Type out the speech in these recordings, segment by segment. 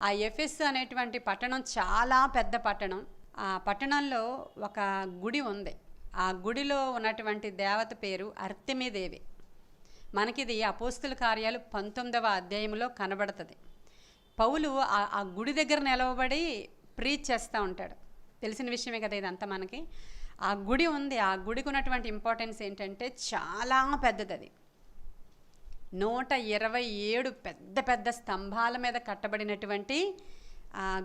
ఆ ఎఫెస్ అనేటువంటి పట్టణం చాలా పెద్ద పట్టణం. ఆ పట్టణంలో ఒక గుడి ఉంది. ఆ గుడిలో ఉన్నటువంటి దేవత పేరు అర్తెమీదేవి. మనకిది అపోస్తుల కార్యాలు 19వ అధ్యాయంలో కనబడుతుంది. పౌలు ఆ గుడి దగ్గర నిలవబడి ప్రీచ్ చేస్తూ ఉంటాడు. తెలిసిన విషయమే కదా ఇదంతా మనకి. ఆ గుడి ఉంది. ఆ గుడికి ఉన్నటువంటి ఇంపార్టెన్స్ ఏంటంటే చాలా పెద్దది. అది 127 పెద్ద పెద్ద స్తంభాల మీద కట్టబడినటువంటి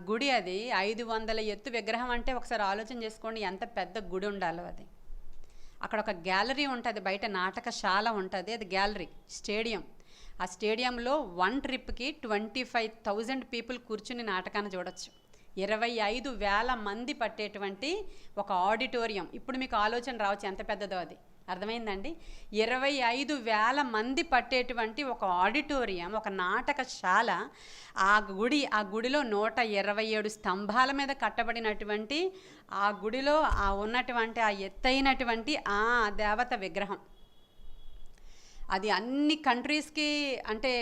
గుడి. అది 500 ఎత్తు విగ్రహం. అంటే ఒకసారి ఆలోచన చేసుకోండి ఎంత పెద్ద గుడి ఉండాలో అది. అక్కడ ఒక గ్యాలరీ ఉంటుంది, బయట నాటకశాల ఉంటుంది, అది గ్యాలరీ. స్టేడియం, ఆ స్టేడియంలో వన్ ట్రిప్కి 25,000 పీపుల్ కూర్చుని నాటకాన్ని చూడొచ్చు. 25,000 మంది పట్టేటువంటి ఒక ఆడిటోరియం. ఇప్పుడు మీకు ఆలోచన రావచ్చు ఎంత పెద్దదో అది. అర్థమైందండి? 25,000 మంది పట్టేటువంటి ఒక ఆడిటోరియం, ఒక నాటకశాల. ఆ గుడిలో 127 స్తంభాల మీద కట్టబడినటువంటి ఆ గుడిలో ఉన్నటువంటి ఆ ఎత్తైనటువంటి ఆ దేవత విగ్రహం. అది అన్ని కంట్రీస్కి అంటే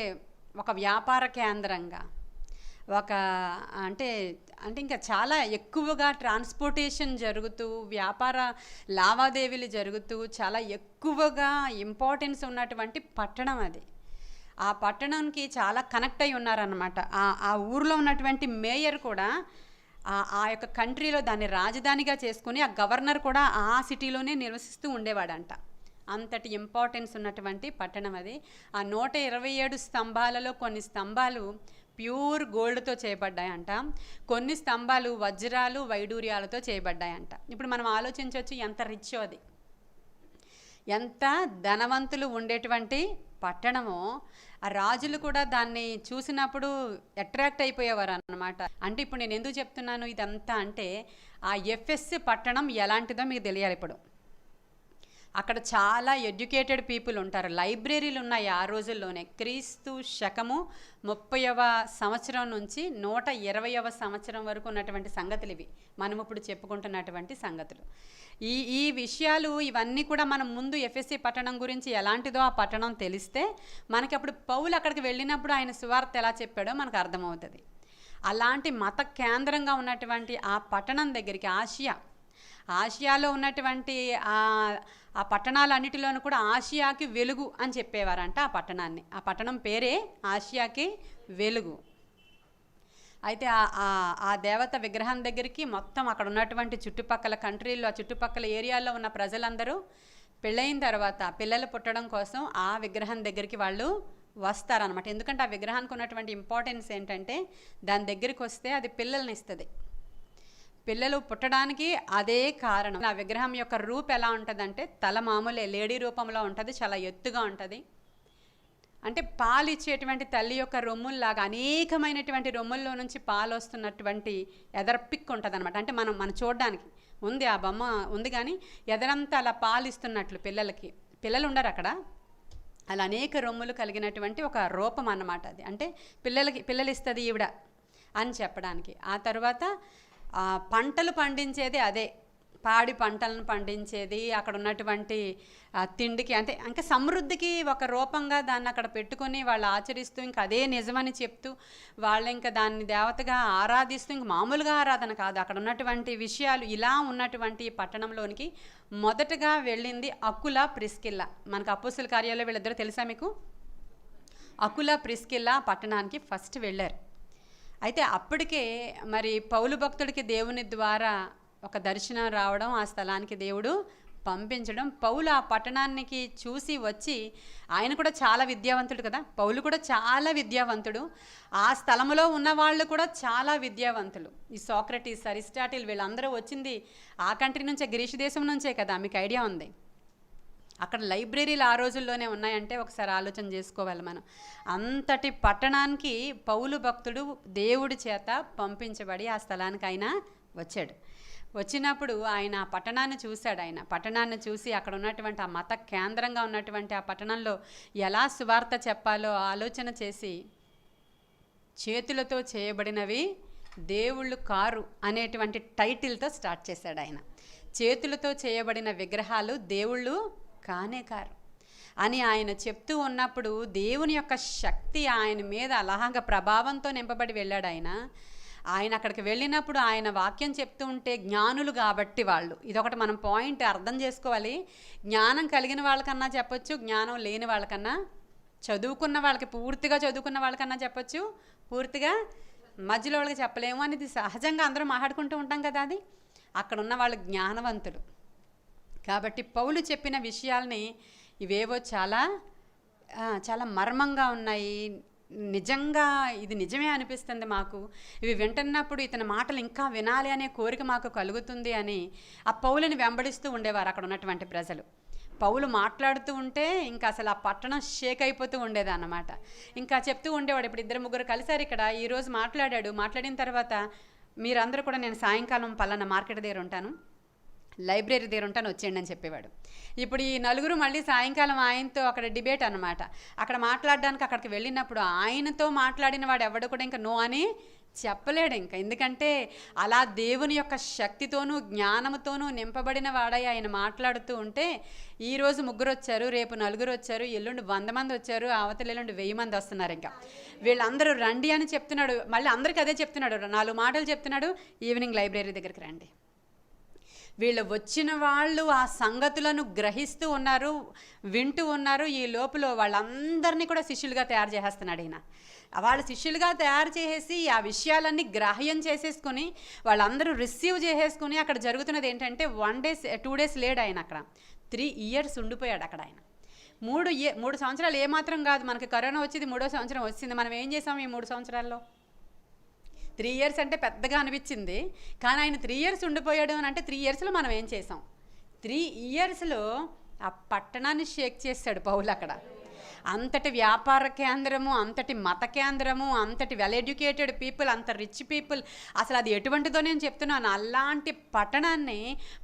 ఒక వ్యాపార కేంద్రంగా, ఒక అంటే అంటే ఇంకా చాలా ఎక్కువగా ట్రాన్స్పోర్టేషన్ జరుగుతూ, వ్యాపార లావాదేవీలు జరుగుతూ, చాలా ఎక్కువగా ఇంపార్టెన్స్ ఉన్నటువంటి పట్టణం అది. ఆ పట్టణానికి చాలా కనెక్ట్ అయి ఉన్నారన్నమాట. ఆ ఊరిలో ఉన్నటువంటి మేయర్ కూడా ఆ యొక్క కంట్రీలో దాన్ని రాజధానిగా చేసుకుని ఆ గవర్నర్ కూడా ఆ సిటీలోనే నివసిస్తూ ఉండేవాడంట. అంతటి ఇంపార్టెన్స్ ఉన్నటువంటి పట్టణం అది. ఆ 127 స్తంభాలలో కొన్ని స్తంభాలు ప్యూర్ గోల్డ్తో చేయబడ్డాయంట, కొన్ని స్తంభాలు వజ్రాలు వైడూర్యాలతో చేయబడ్డాయంట. ఇప్పుడు మనం ఆలోచించవచ్చు ఎంత రిచ్ అది, ఎంత ధనవంతులు ఉండేటువంటి పట్టణమో. ఆ రాజులు కూడా దాన్ని చూసినప్పుడు అట్రాక్ట్ అయిపోయేవారు అన్నమాట. అంటే ఇప్పుడు నేను ఎందుకు చెప్తున్నాను ఇదంతా అంటే, ఆ ఎఫెస్ పట్టణం ఎలాంటిదో మీకు తెలియాలి. ఇప్పుడు అక్కడ చాలా ఎడ్యుకేటెడ్ పీపుల్ ఉంటారు. లైబ్రరీలు ఉన్నాయి ఆ రోజుల్లోనే. క్రీస్తు శకము 30వ సంవత్సరం నుంచి 120వ సంవత్సరం వరకు ఉన్నటువంటి సంగతులు ఇవి మనం ఇప్పుడు చెప్పుకుంటున్నటువంటి సంగతులు. ఈ విషయాలు ఇవన్నీ కూడా మనం ముందు ఎఫెసీ పట్టణం గురించి ఎలాంటిదో ఆ పట్టణం తెలిస్తే మనకి అప్పుడు పౌలు అక్కడికి వెళ్ళినప్పుడు ఆయన సువార్త ఎలా చెప్పాడో మనకు అర్థమవుతుంది. అలాంటి మత కేంద్రంగా ఉన్నటువంటి ఆ పట్టణం దగ్గరికి ఆసియాలో ఉన్నటువంటి ఆ పట్టణాలన్నిటిలోనూ కూడా ఆసియాకి వెలుగు అని చెప్పేవారంట ఆ పట్టణాన్ని. ఆ పట్టణం పేరే ఆసియాకి వెలుగు. అయితే ఆ దేవత విగ్రహం దగ్గరికి మొత్తం అక్కడ ఉన్నటువంటి చుట్టుపక్కల కంట్రీల్లో, ఆ చుట్టుపక్కల ఏరియాల్లో ఉన్న ప్రజలందరూ పెళ్ళైన తర్వాత పిల్లలు పుట్టడం కోసం ఆ విగ్రహం దగ్గరికి వాళ్ళు వస్తారనమాట. ఎందుకంటే ఆ విగ్రహానికి ఉన్నటువంటి ఇంపార్టెన్స్ ఏంటంటే, దాని దగ్గరికి వస్తే అది పిల్లల్ని ఇస్తుంది. పిల్లలు పుట్టడానికి అదే కారణం. ఆ విగ్రహం యొక్క రూప్ ఎలా ఉంటుందంటే, తల మామూలే లేడీ రూపంలో ఉంటుంది, చాలా ఎత్తుగా ఉంటుంది. అంటే పాలు ఇచ్చేటువంటి తల్లి యొక్క రొమ్ముల్లాగా అనేకమైనటువంటి రొమ్ముల్లో నుంచి పాలు వస్తున్నటువంటి ఎదరపిక్ ఉంటుంది అనమాట. అంటే మనం చూడడానికి ఉంది, ఆ బొమ్మ ఉంది, కానీ ఎదరంతా అలా పాలు ఇస్తున్నట్లు పిల్లలు ఉండరు అక్కడ. అలా అనేక రొమ్ములు కలిగినటువంటి ఒక రూపం అన్నమాట అది. అంటే పిల్లలు ఇస్తుంది ఈవిడ అని చెప్పడానికి. ఆ తర్వాత పంటలు పండించేది అదే, పాడి పంటలను పండించేది. అక్కడ ఉన్నటువంటి తిండికి అంటే ఇంకా సమృద్ధికి ఒక రూపంగా దాన్ని అక్కడ పెట్టుకొని వాళ్ళు ఆచరిస్తూ, ఇంకా అదే నిజమని చెప్తూ, వాళ్ళు ఇంకా దాన్ని దేవతగా ఆరాధిస్తూ, ఇంక మామూలుగా ఆరాధన కాదు, అక్కడ ఉన్నటువంటి విషయాలు. ఇలా ఉన్నటువంటి పట్టణంలోనికి మొదటగా వెళ్ళింది అకుల ప్రిస్కిల్లా. మనకు అపోస్తుల కార్యాల్లో వీళ్ళిద్దరూ తెలుసా మీకు? అకుల ప్రిస్కిల్లా పట్టణానికి ఫస్ట్ వెళ్ళారు. అయితే అప్పటికే మరి పౌలు భక్తుడికి దేవుని ద్వారా ఒక దర్శనం రావడం, ఆ స్థలానికి దేవుడు పంపించడం. పౌలు ఆ పట్టణానికి చూసి వచ్చి, ఆయన కూడా చాలా విద్యావంతుడు కదా, పౌలు కూడా చాలా విద్యావంతుడు, ఆ స్థలంలో ఉన్న వాళ్ళు కూడా చాలా విద్యావంతులు. ఈ సోక్రటీస్, అరిస్టాటిల్ వీళ్ళందరూ వచ్చింది ఆ కంట్రీ నుంచే, గ్రీసు దేశం నుంచే కదా, మీకు ఐడియా ఉంది. అక్కడ లైబ్రరీలు ఆ రోజుల్లోనే ఉన్నాయంటే ఒకసారి ఆలోచన చేసుకోవాలి మనం. అంతటి పట్టణానికి పౌలు భక్తుడు దేవుడి చేత పంపించబడి ఆ స్థలానికి ఆయన వచ్చాడు. వచ్చినప్పుడు ఆయన పట్టణాన్ని చూశాడు. ఆయన పట్టణాన్ని చూసి అక్కడ ఉన్నటువంటి ఆ మత కేంద్రంగా ఉన్నటువంటి ఆ పట్టణంలో ఎలా సువార్త చెప్పాలో ఆలోచన చేసి, చేతులతో చేయబడినవి దేవుళ్ళు కారు అనేటువంటి టైటిల్తో స్టార్ట్ చేశాడు ఆయన. చేతులతో చేయబడిన విగ్రహాలు దేవుళ్ళు కానే కారు. అని ఆయన చెప్తూ ఉన్నప్పుడు దేవుని యొక్క శక్తి ఆయన మీద అలాగ ప్రభావంతో నింపబడి వెళ్ళాడు ఆయన అక్కడికి వెళ్ళినప్పుడు ఆయన వాక్యం చెప్తూ ఉంటే జ్ఞానులు కాబట్టి వాళ్ళు, ఇదొకటి మనం పాయింట్ అర్థం చేసుకోవాలి. జ్ఞానం కలిగిన వాళ్ళకన్నా చెప్పొచ్చు, జ్ఞానం లేని వాళ్ళకన్నా, చదువుకున్న వాళ్ళకి పూర్తిగా చదువుకున్న వాళ్ళకన్నా చెప్పొచ్చు, పూర్తిగా మధ్యలో వాళ్ళకి చెప్పలేము అనేది సహజంగా అందరూ మాట్లాడుకుంటూ ఉంటాం కదా. అది అక్కడ ఉన్న వాళ్ళు జ్ఞానవంతులు కాబట్టి పౌలు చెప్పిన విషయాల్ని ఇవేవో చాలా చాలా మర్మంగా ఉన్నాయి. నిజంగా ఇది నిజమే అనిపిస్తుంది మాకు. ఇవి వింటున్నప్పుడు ఇతని మాటలు ఇంకా వినాలి అనే కోరిక మాకు కలుగుతుంది అని ఆ పౌలుని వెంబడిస్తూ ఉండేవారు అక్కడ ఉన్నటువంటి ప్రజలు. పౌలు మాట్లాడుతూ ఉంటే ఇంకా అసలు ఆ పట్టణం షేక్ అయిపోతూ ఉండేది అన్నమాట. ఇంకా చెప్తూ ఉండేవాడు, ఇప్పుడు 2-3 కలిసారు ఇక్కడ, ఈరోజు మాట్లాడిన తర్వాత మీరందరూ కూడా నేను సాయంకాలం పలానా మార్కెట్ దగ్గర ఉంటాను, లైబ్రరీ దగ్గర ఉంటాను, వచ్చేయండి అని చెప్పేవాడు. ఇప్పుడు ఈ నలుగురు మళ్ళీ సాయంకాలం ఆయనతో అక్కడ డిబేట్ అనమాట. అక్కడ మాట్లాడడానికి అక్కడికి వెళ్ళినప్పుడు ఆయనతో మాట్లాడిన వాడు ఎవడు కూడా ఇంకా నో అని చెప్పలేడు ఇంకా. ఎందుకంటే అలా దేవుని యొక్క శక్తితోనూ జ్ఞానంతోనూ నింపబడిన వాడై ఆయన మాట్లాడుతూ ఉంటే ఈరోజు 3 వచ్చారు, రేపు 4 వచ్చారు, ఎల్లుండి 100 మంది వచ్చారు, అవతల ఎల్లుండి 1000 మంది వస్తున్నారు. ఇంకా వీళ్ళందరూ రండి అని చెప్తున్నాడు. మళ్ళీ అందరికీ అదే చెప్తున్నాడు, 4 మాటలు చెప్తున్నాడు, ఈవినింగ్ లైబ్రరీ దగ్గరికి రండి. వీళ్ళు వచ్చిన వాళ్ళు ఆ సంగతులను గ్రహిస్తూ ఉన్నారు, వింటూ ఉన్నారు. ఈ లోపల వాళ్ళందరినీ కూడా శిష్యులుగా తయారు చేసేస్తున్నాడు ఈయన. వాళ్ళు శిష్యులుగా తయారు చేసేసి ఆ విషయాలన్నీ గ్రాహ్యం చేసేసుకొని వాళ్ళందరూ రిసీవ్ చేసేసుకుని అక్కడ జరుగుతున్నది ఏంటంటే 2 days లేడు ఆయన అక్కడ. 3 years ఉండిపోయాడు అక్కడ ఆయన. 3 సంవత్సరాలు ఏమాత్రం కాదు, మనకి కరోనా వచ్చింది, 3వ సంవత్సరం వచ్చింది. మనం ఏం చేసాం ఈ 3 సంవత్సరాల్లో? 3 years అంటే పెద్దగా అనిపించింది, కానీ ఆయన 3 years ఉండిపోయాడు అని అంటే 3 yearsలో మనం ఏం చేసాం? 3 yearsలో ఆ పట్టణాన్ని షేక్ చేశాడు పౌలు అక్కడ. అంతటి వ్యాపార కేంద్రము, అంతటి మత కేంద్రము, అంతటి వెల్ ఎడ్యుకేటెడ్ పీపుల్, అంత రిచ్ పీపుల్, అసలు అది ఎటువంటిదో నేను చెప్తున్నాను. అలాంటి పట్టణాన్ని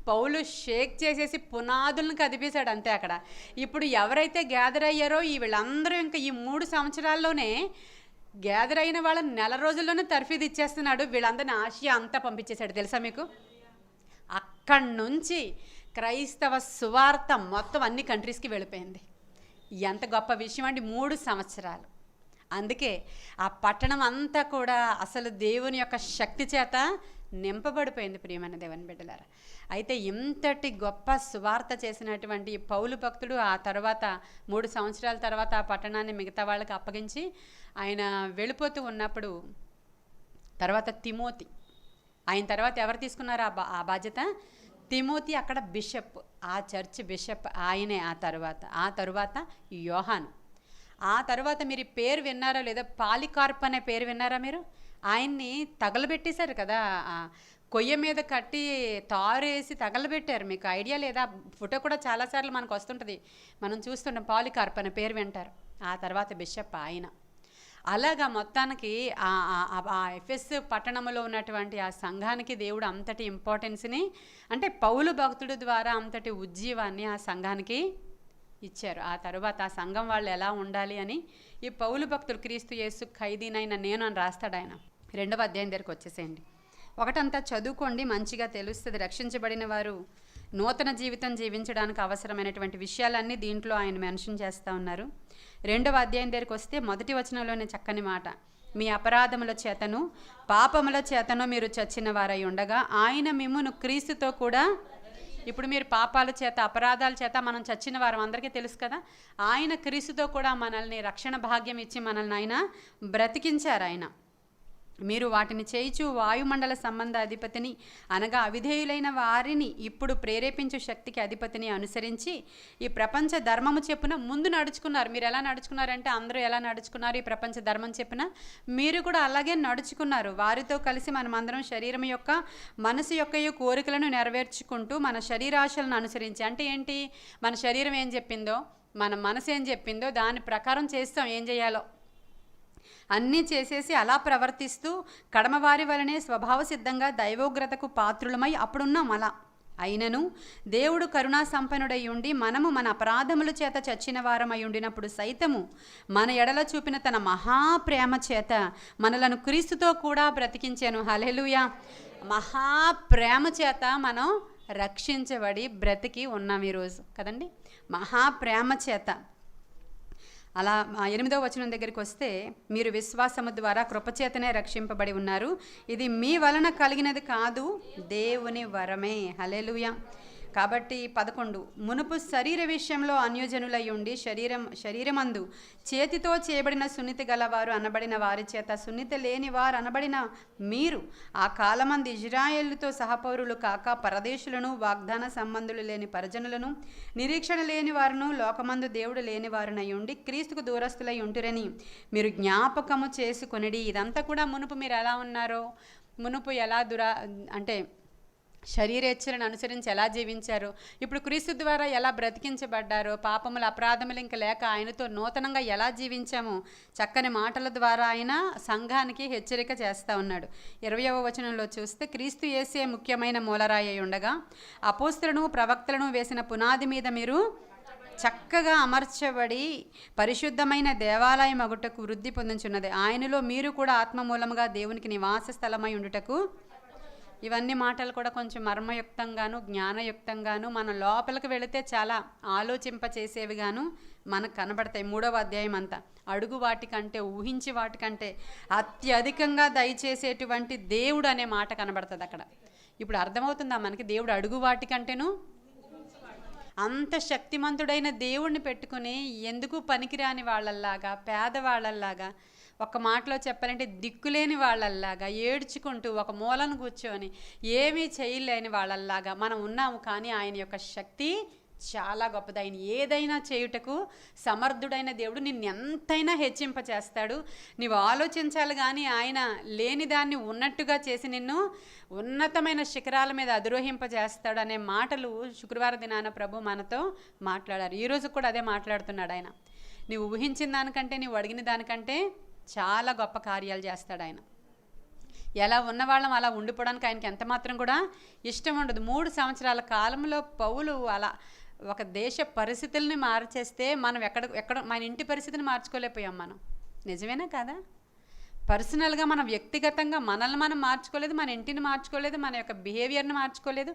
పౌలు షేక్ చేసేసి పునాదులను కదిపేశాడు అంతే అక్కడ. ఇప్పుడు ఎవరైతే గ్యాదర్ అయ్యారో వీళ్ళందరూ ఇంకా ఈ 3 సంవత్సరాల్లోనే గ్యాదర్ అయిన వాళ్ళని 4 రోజుల్లోనే తర్ఫీదు ఇచ్చేస్తున్నాడు. వీళ్ళందరినీ ఆసియా అంతా పంపించేశాడు తెలుసా మీకు. అక్కడి నుంచి క్రైస్తవ సువార్త మొత్తం అన్ని కంట్రీస్కి వెళ్ళిపోయింది. ఎంత గొప్ప విషయం అండి, 3 సంవత్సరాలు. అందుకే ఆ పట్టణం అంతా కూడా అసలు దేవుని యొక్క శక్తి చేత నింపబడిపోయింది. ప్రియమైన దేవుని బిడ్డలారా, అయితే ఇంతటి గొప్ప సువార్త చేసినటువంటి పౌలు భక్తుడు ఆ తర్వాత 3 సంవత్సరాల తర్వాత ఆ పట్టణాన్ని మిగతా వాళ్ళకి అప్పగించి ఆయన వెళ్ళిపోతూ ఉన్నప్పుడు తర్వాత తిమోతి, ఆయన తర్వాత ఎవరు తీసుకున్నారు ఆ బాధ్యత? తిమోతి అక్కడ బిషప్, ఆ చర్చ్ బిషప్ ఆయనే. ఆ తరువాత యోహాను. ఆ తర్వాత మీరు ఈ పేరు విన్నారో లేదా, పాలికార్ప్ అనే పేరు విన్నారా మీరు? ఆయన్ని తగలబెట్టేశారు కదా, కొయ్య మీద కట్టి తారేసి తగలబెట్టారు. మీకు ఐడియా లేదా? ఫోటో కూడా చాలాసార్లు మనకు వస్తుంటుంది, మనం చూస్తుంటాం. పాలికార్ప్ అనే పేరు వింటారు. ఆ తర్వాత బిషప్ ఆయన. అలాగా మొత్తానికి ఆ ఎఫెస్ పట్టణంలో ఉన్నటువంటి ఆ సంఘానికి దేవుడు అంతటి ఇంపార్టెన్స్ని, అంటే పౌలు భక్తుడు ద్వారా అంతటి ఉజ్జీవాన్ని ఆ సంఘానికి ఇచ్చారు. ఆ తర్వాత ఆ సంఘం వాళ్ళు ఎలా ఉండాలి అని ఈ పౌలు భక్తుడు క్రీస్తు యేసు ఖైదీనైన నేను అని రాస్తాడు ఆయన. 2వ అధ్యాయం దగ్గరికి వచ్చేసేయండి. ఒకటంతా చదువుకోండి, మంచిగా తెలుస్తుంది. రక్షించబడిన వారు నూతన జీవితం జీవించడానికి అవసరమైనటువంటి విషయాలన్నీ దీంట్లో ఆయన మెన్షన్ చేస్తూ ఉన్నారు. 2వ అధ్యాయం దగ్గరికి వస్తే 1వ వచనంలోనే చక్కని మాట, మీ అపరాధముల చేతను పాపముల చేతను మీరు చచ్చిన వారై ఉండగా ఆయన మిమ్మును క్రీస్తుతో కూడా, ఇప్పుడు మీరు పాపాల చేత అపరాధాల చేత మనం చచ్చిన వారం అందరికీ తెలుసు కదా, ఆయన క్రీస్తుతో కూడా మనల్ని రక్షణ భాగ్యం ఇచ్చి మనల్ని ఆయన బ్రతికించారు. ఆయన మీరు వాటిని చేయిచు వాయుమండల సంబంధ అధిపతిని అనగా అవిధేయులైన వారిని ఇప్పుడు ప్రేరేపించు శక్తికి అధిపతిని అనుసరించి ఈ ప్రపంచ ధర్మము చెప్పున ముందు నడుచుకున్నారు. మీరు ఎలా నడుచుకున్నారంటే అందరూ ఎలా నడుచుకున్నారు, ఈ ప్రపంచ ధర్మం చెప్పున మీరు కూడా అలాగే నడుచుకున్నారు. వారితో కలిసి మనమందరం శరీరం యొక్క మనసు యొక్క కోరికలను నెరవేర్చుకుంటూ మన శరీరాశలను అనుసరించి, అంటే ఏంటి, మన శరీరం ఏం చెప్పిందో, మన మనసు ఏం చెప్పిందో దాని ప్రకారం చేస్తాం. ఏం చేయాలో అన్నీ చేసేసి అలా ప్రవర్తిస్తూ కడమవారి వలనే స్వభావ సిద్ధంగా దైవోగ్రతకు పాత్రులమై అప్పుడున్నాం. అలా అయినను దేవుడు కరుణా సంపన్నుడై ఉండి మనము మన అపరాధముల చేత చచ్చిన వారమై ఉండినప్పుడు సైతము మన ఎడల చూపిన తన మహాప్రేమ చేత మనలను క్రీస్తుతో కూడా బ్రతికించాను. హల్లెలూయా. మహాప్రేమ చేత మనం రక్షించబడి బ్రతికి ఉన్నాం ఈరోజు కదండి. మహాప్రేమ చేత అలా 8వ వచనం దగ్గరికి వస్తే, మీరు విశ్వాసము ద్వారా కృపచేతనే రక్షింపబడి ఉన్నారు, ఇది మీ వలన కలిగినది కాదు, దేవుని వరమే. హల్లెలూయా. కాబట్టి 11, మునుపు శరీర విషయంలో అన్యజనులై ఉండి శరీరమందు చేతితో చేయబడిన సున్నితి గలవారు అనబడిన వారి చేత సున్నితి లేని వారు అనబడిన మీరు ఆ కాలమంది ఇజ్రాయేలుతో సహపౌరులు కాక పరదేశులను, వాగ్దాన సంబంధులు లేని పరిజనులను, నిరీక్షణ లేని వారును, లోకమందు దేవుడు లేని వారునై ఉండి క్రీస్తుకు దూరస్తులై ఉంటురని మీరు జ్ఞాపకము చేసుకొనిడి. ఇదంతా కూడా మునుపు మీరు ఎలా ఉన్నారో, మునుపు ఎలా అంటే శరీరేచ్ఛలను అనుసరించి ఎలా జీవించారు, ఇప్పుడు క్రీస్తు ద్వారా ఎలా బ్రతికించబడ్డారో, పాపములు అపరాధములు ఇంక లేక ఆయనతో నూతనంగా ఎలా జీవించామో చక్కని మాటల ద్వారా ఆయన సంఘానికి హెచ్చరిక చేస్తూ ఉన్నాడు. 20వ వచనంలో చూస్తే, క్రీస్తు యేసే ముఖ్యమైన మూలరాయి అయి ఉండగా అపోస్తలులను ప్రవక్తలను వేసిన పునాది మీద మీరు చక్కగా అమర్చబడి పరిశుద్ధమైన దేవాలయం అగుటకు వృద్ధి పొందుచున్నది. ఆయనలో మీరు కూడా ఆత్మ మూలముగా దేవునికి నివాస స్థలమై ఉండుటకు. ఇవన్నీ మాటలు కూడా కొంచెం మర్మయుక్తంగాను జ్ఞానయుక్తంగాను మన లోపలికి వెళితే చాలా ఆలోచింపచేసేవిగాను మనకు కనబడతాయి. 3వ అధ్యాయం అంతా అడుగు వాటికంటే, ఊహించి వాటికంటే అత్యధికంగా దయచేసేటువంటి దేవుడు అనే మాట కనబడుతుంది అక్కడ. ఇప్పుడు అర్థమవుతుందా మనకి? దేవుడు అడుగు వాటికంటేను అంత శక్తిమంతుడైన దేవుణ్ణి పెట్టుకుని ఎందుకు పనికిరాని వాళ్ళల్లాగా, పేదవాళ్ళల్లాగా, ఒక మాటలో చెప్పాలంటే దిక్కులేని వాళ్ళల్లాగా ఏడ్చుకుంటూ ఒక మూలను కూర్చొని ఏమీ చేయలేని వాళ్ళల్లాగా మనం ఉన్నాము. కానీ ఆయన యొక్క శక్తి చాలా గొప్పది. ఆయన ఏదైనా చేయుటకు సమర్థుడైన దేవుడు. నిన్ను ఎంతైనా హెచ్చింపచేస్తాడు. నీవు ఆలోచించాలి కానీ ఆయన లేని దాన్ని ఉన్నట్టుగా చేసి నిన్ను ఉన్నతమైన శిఖరాల మీద అధిరోహింపజేస్తాడు అనే మాటలు శుక్రవారం దినాన ప్రభు మనతో మాట్లాడారు. ఈరోజు కూడా అదే మాట్లాడుతున్నాడు ఆయన. నీవు ఊహించిన దానికంటే, నీవు అడిగిన దానికంటే చాలా గొప్ప కార్యాలు చేస్తాడు ఆయన. ఎలా ఉన్నవాళ్ళం అలా ఉండిపోవడానికి ఆయనకి ఎంత మాత్రం కూడా ఇష్టం ఉండదు. 3 సంవత్సరాల కాలంలో పౌలు అలా ఒక దేశ పరిస్థితుల్ని మార్చేస్తే మనం ఎక్కడ మన ఇంటి పరిస్థితిని మార్చుకోలేకపోయాం మనం. నిజమేనా కాదా? పర్సనల్గా మనం వ్యక్తిగతంగా మనల్ని మనం మార్చుకోలేదు, మన ఇంటిని మార్చుకోలేదు, మన యొక్క బిహేవియర్ని మార్చుకోలేదు,